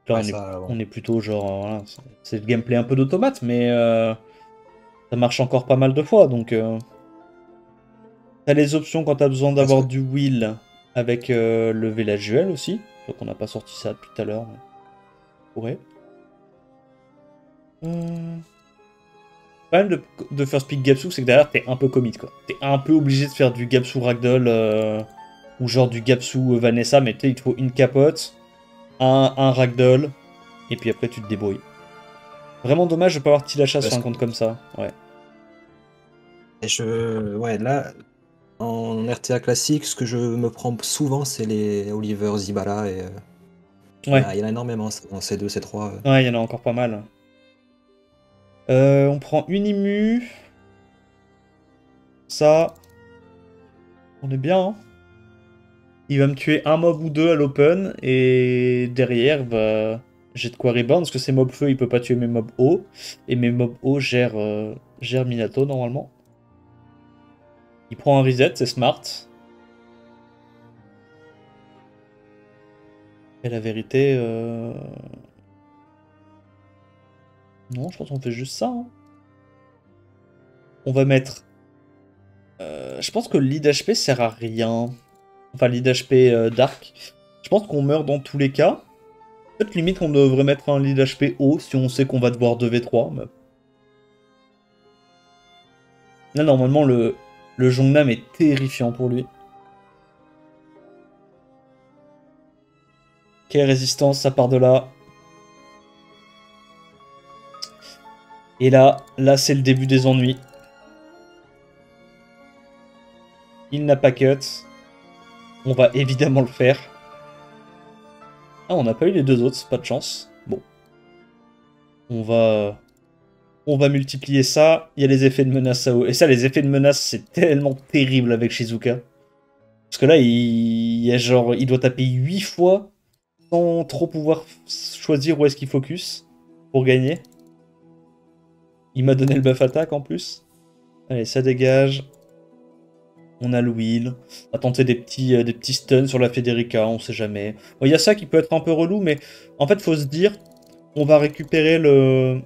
Là, Ouais, ça, bon. on est plutôt genre. Voilà, c'est le gameplay un peu d'automate, mais ça marche encore pas mal de fois. Donc, t'as les options quand t'as besoin Parce d'avoir que du will avec le Village Duel aussi. Donc, on n'a pas sorti ça tout à l'heure. On pourrait. Le problème de First Pick Gapsu, c'est que derrière, t'es un peu commit, quoi. T'es un peu obligé de faire du Gapsu Ragdoll ou genre du Gapsu Vanessa, mais tu sais, il te faut une capote, un Ragdoll, et puis après, tu te débrouilles. Vraiment dommage de pas avoir Tilacha sur parce un que compte comme ça. Ouais. ouais, là, en RTA classique, ce que je me prends souvent, c'est les Oliver Zibala et Ouais. il y en a énormément en C2, C3. Ouais, il y en a encore pas mal. On prend une immu. Ça. On est bien, hein. Il va me tuer un mob ou deux à l'open, et derrière, bah, j'ai de quoi rebound, parce que ces mobs feu, il peut pas tuer mes mobs eau, et mes mobs eau gèrent Minato normalement. Il prend un reset, c'est smart. Et la vérité, non, je pense qu'on fait juste ça, hein. On va mettre... Je pense que le lead HP sert à rien. Enfin, lead HP Dark. Je pense qu'on meurt dans tous les cas. Peut-être limite qu'on devrait mettre un lead HP haut si on sait qu'on va devoir 2v3. Mais... là, normalement, le Jongnam est terrifiant pour lui. Ok, résistance, ça part de là. Et là c'est le début des ennuis. Il n'a pas cut. On va évidemment le faire. Ah, on n'a pas eu les deux autres, pas de chance. Bon. On va... On va multiplier ça. Il y a les effets de menace à haut. Et ça, les effets de menace, c'est tellement terrible avec Shizuka. Parce que là, il y a genre... il doit taper 8 fois sans trop pouvoir choisir où est-ce qu'il focus pour gagner. Il m'a donné le buff attaque en plus. Allez, ça dégage. On a le wheel. On va tenter des petits stuns sur la Federica, on sait jamais. Il y a ça qui peut être un peu relou, mais en fait, faut se dire, on va récupérer le...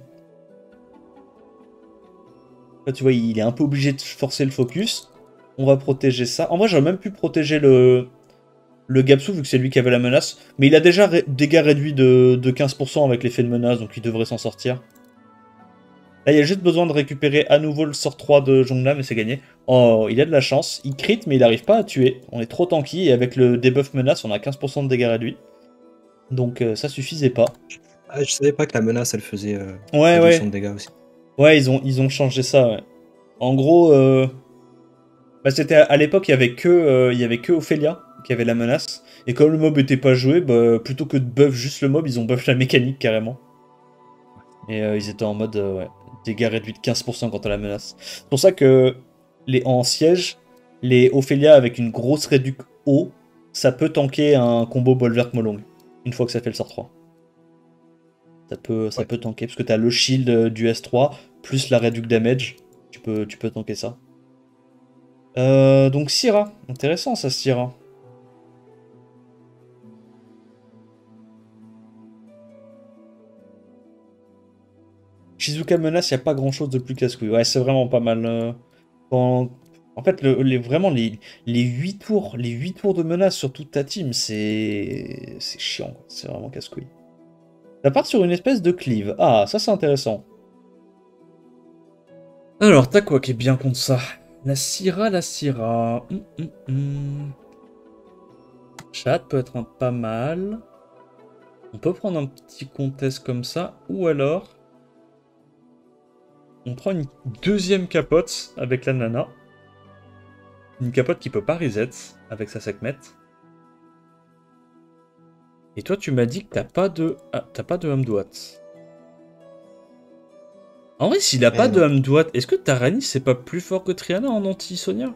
Là, tu vois, il est un peu obligé de forcer le focus. On va protéger ça. En vrai, j'aurais même pu protéger le Gapsu, vu que c'est lui qui avait la menace. Mais il a déjà dégâts réduits de 15% avec l'effet de menace, donc il devrait s'en sortir. Là, il y a juste besoin de récupérer à nouveau le sort 3 de Jonglam et c'est gagné. Oh, il a de la chance. Il crit, mais il n'arrive pas à tuer. On est trop tanky et avec le debuff menace, on a 15% de dégâts réduits. Donc ça suffisait pas. Ah, je savais pas que la menace, elle faisait Ouais, réduction ouais. de dégâts aussi. Ouais, ils ont changé ça, ouais. En gros, bah, c'était à l'époque, il y avait que Ophelia qui avait la menace. Et comme le mob était pas joué, bah, plutôt que de buff juste le mob, ils ont buff la mécanique carrément. Et ils étaient en mode ouais, dégâts réduits de 15% quand à la menace. C'est pour ça que en siège, les Ophelia avec une grosse réduc haut, ça peut tanker un combo Bolverk Molong. Une fois que ça fait le sort 3. Ça peut tanker, parce que t'as le shield du S3, plus la réduc damage. Tu peux tanker ça. Donc Syrah. Intéressant ça, Syrah. Shizuka menace, il n'y a pas grand chose de plus casse-couille. Ouais, c'est vraiment pas mal. En fait, vraiment, les 8 tours, les 8 tours de menace sur toute ta team, c'est chiant. C'est vraiment casse-couille. Ça part sur une espèce de cleave. Ah, ça c'est intéressant. Alors, t'as quoi qui est bien contre ça? La Syrah, la Syrah. Chat peut être un pas mal. On peut prendre un petit contest comme ça. Ou alors... On prend une deuxième capote avec la nana. Une capote qui peut pas reset avec sa Sekhmet. Et toi, tu m'as dit que t'as pas de... Ah, t'as pas de Hamdouat. En vrai, s'il a pas de non. Hamdouat, est-ce que Taranis c'est pas plus fort que Triana en anti-Sonia?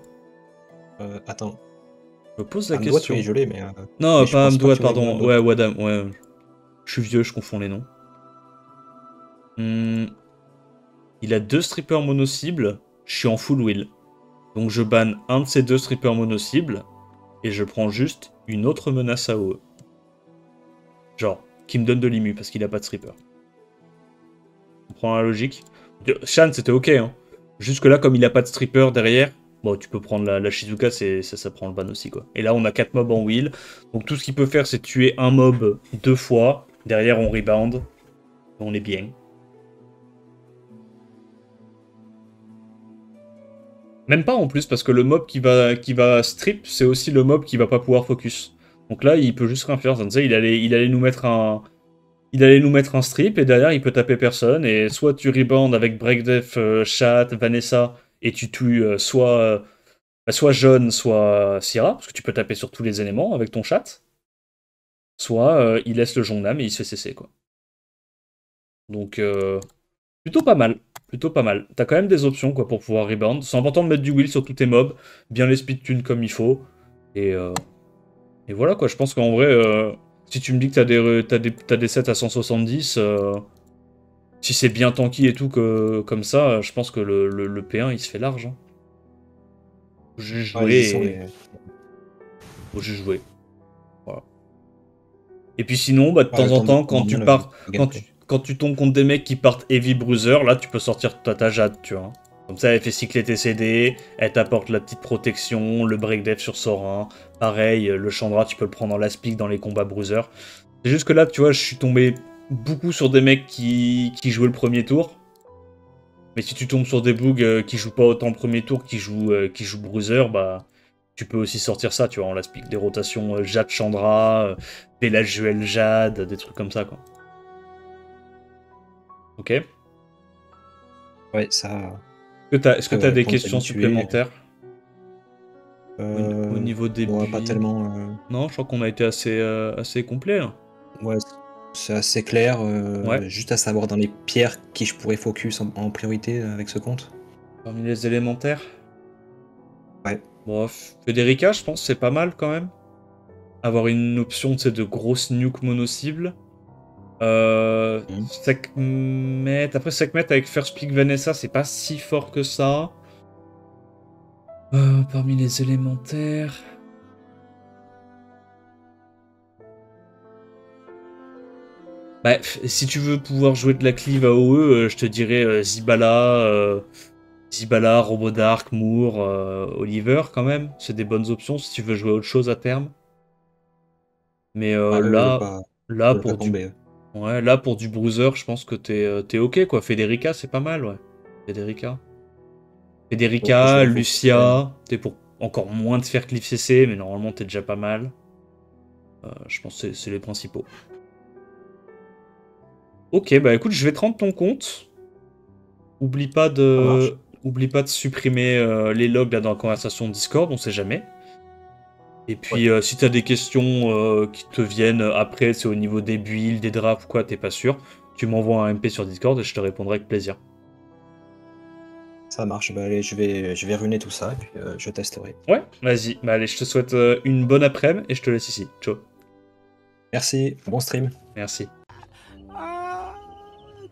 Attends. Je me pose la Hamdouat, question. oui, je l'ai, mais Non, je pas pense pas que Hamdouat, tu en aies besoin pardon. d'autres. Ouais, Wadam, ouais. Je suis vieux, je confonds les noms. Il a 2 strippers mono-cibles. Je suis en full wheel. Donc je banne un de ces 2 strippers mono-cibles. Et je prends juste une autre menace AOE. Genre, qui me donne de l'immu parce qu'il a pas de stripper. On prend la logique. Shan, c'était ok, hein. Jusque là, comme il a pas de stripper derrière, bon, tu peux prendre la Shizuka, ça prend le ban aussi, quoi. Et là, on a 4 mobs en wheel. Donc tout ce qu'il peut faire, c'est tuer un mob 2 fois. Derrière, on rebound. On est bien. Même pas en plus, parce que le mob qui va strip, c'est aussi le mob qui va pas pouvoir focus. Donc là, il peut juste rien faire. Zanzai, il allait nous mettre un... Il allait nous mettre un strip, et derrière, il peut taper personne. Et soit tu rebound avec Breakdef, Chat, Vanessa, et tu tues soit Jaune, soit Syrah, parce que tu peux taper sur tous les éléments avec ton chat. Soit il laisse le Jongnam et il se fait cesser, quoi. Donc, plutôt pas mal. Plutôt pas mal. T'as quand même des options quoi, pour pouvoir rebound. C'est important de mettre du wheel sur tous tes mobs, bien les speed tune comme il faut. Et voilà quoi, je pense qu'en vrai, si tu me dis que t'as des sets à 170, si c'est bien tanky et tout comme ça, je pense que le P1 il se fait large. Hein. J'ai joué Ils sont et... J'ai joué. Voilà. Et puis sinon, bah, de temps le en temps de temps, comprendre bien le gameplay. quand tu tombes contre des mecs qui partent Heavy Bruiser, là, tu peux sortir ta Jade, tu vois. Comme ça, elle fait cycler tes CD, elle t'apporte la petite protection, le break def sur Sorin. Pareil, le Chandra, tu peux le prendre en last pick dans les combats Bruiser. C'est juste que là, tu vois, je suis tombé beaucoup sur des mecs qui jouaient le premier tour. Mais si tu tombes sur des bugs qui jouent pas autant le premier tour, qui jouent Bruiser, bah... Tu peux aussi sortir ça, tu vois, en last pick. Des rotations Jade Chandra, Pelagiel Jade, des trucs comme ça, quoi. Ok. Ouais, ça. Est-ce que t'as des Pour questions t'habituer. supplémentaires au niveau des Ouais, pas builds? tellement. Non, je crois qu'on a été assez complet, là. Ouais, c'est assez clair. Ouais. Juste à savoir dans les pierres qui je pourrais focus en priorité avec ce compte. Parmi les élémentaires. Ouais. Bon, Federica, je pense, c'est pas mal, quand même. Avoir une option, tu sais, de grosses nuke mono-cible. Mhm. Sekhmet. Après, Sekhmet avec First Pick Vanessa, c'est pas si fort que ça. Parmi les élémentaires. Bah, si tu veux pouvoir jouer de la cleave AOE, je te dirais Zibala, Robodark, Moore, Oliver quand même. C'est des bonnes options si tu veux jouer autre chose à terme. Mais Ah, là je veux pas pour du, tomber. ouais, là pour du bruiser, je pense que t'es ok quoi. Federica, c'est pas mal, ouais. Federica. Bon, je vais Federica, me focuser. Lucia, t'es pour encore moins de faire Cliff CC, mais normalement t'es déjà pas mal. Je pense que c'est les principaux. Ok, bah écoute, je vais te rendre ton compte. Oublie pas Ça marche. de, oublie pas de supprimer les logs là dans la conversation Discord, on sait jamais. Et Ouais, puis si t'as des questions qui te viennent après, c'est au niveau des builds, des drafts ou quoi, t'es pas sûr, tu m'envoies un MP sur Discord et je te répondrai avec plaisir. ça marche. Bah, allez, je vais ruiner tout ça et puis je testerai. Ouais, vas-y. Bah allez, je te souhaite une bonne après-midi et je te laisse ici. Ciao. Merci, bon stream. Merci.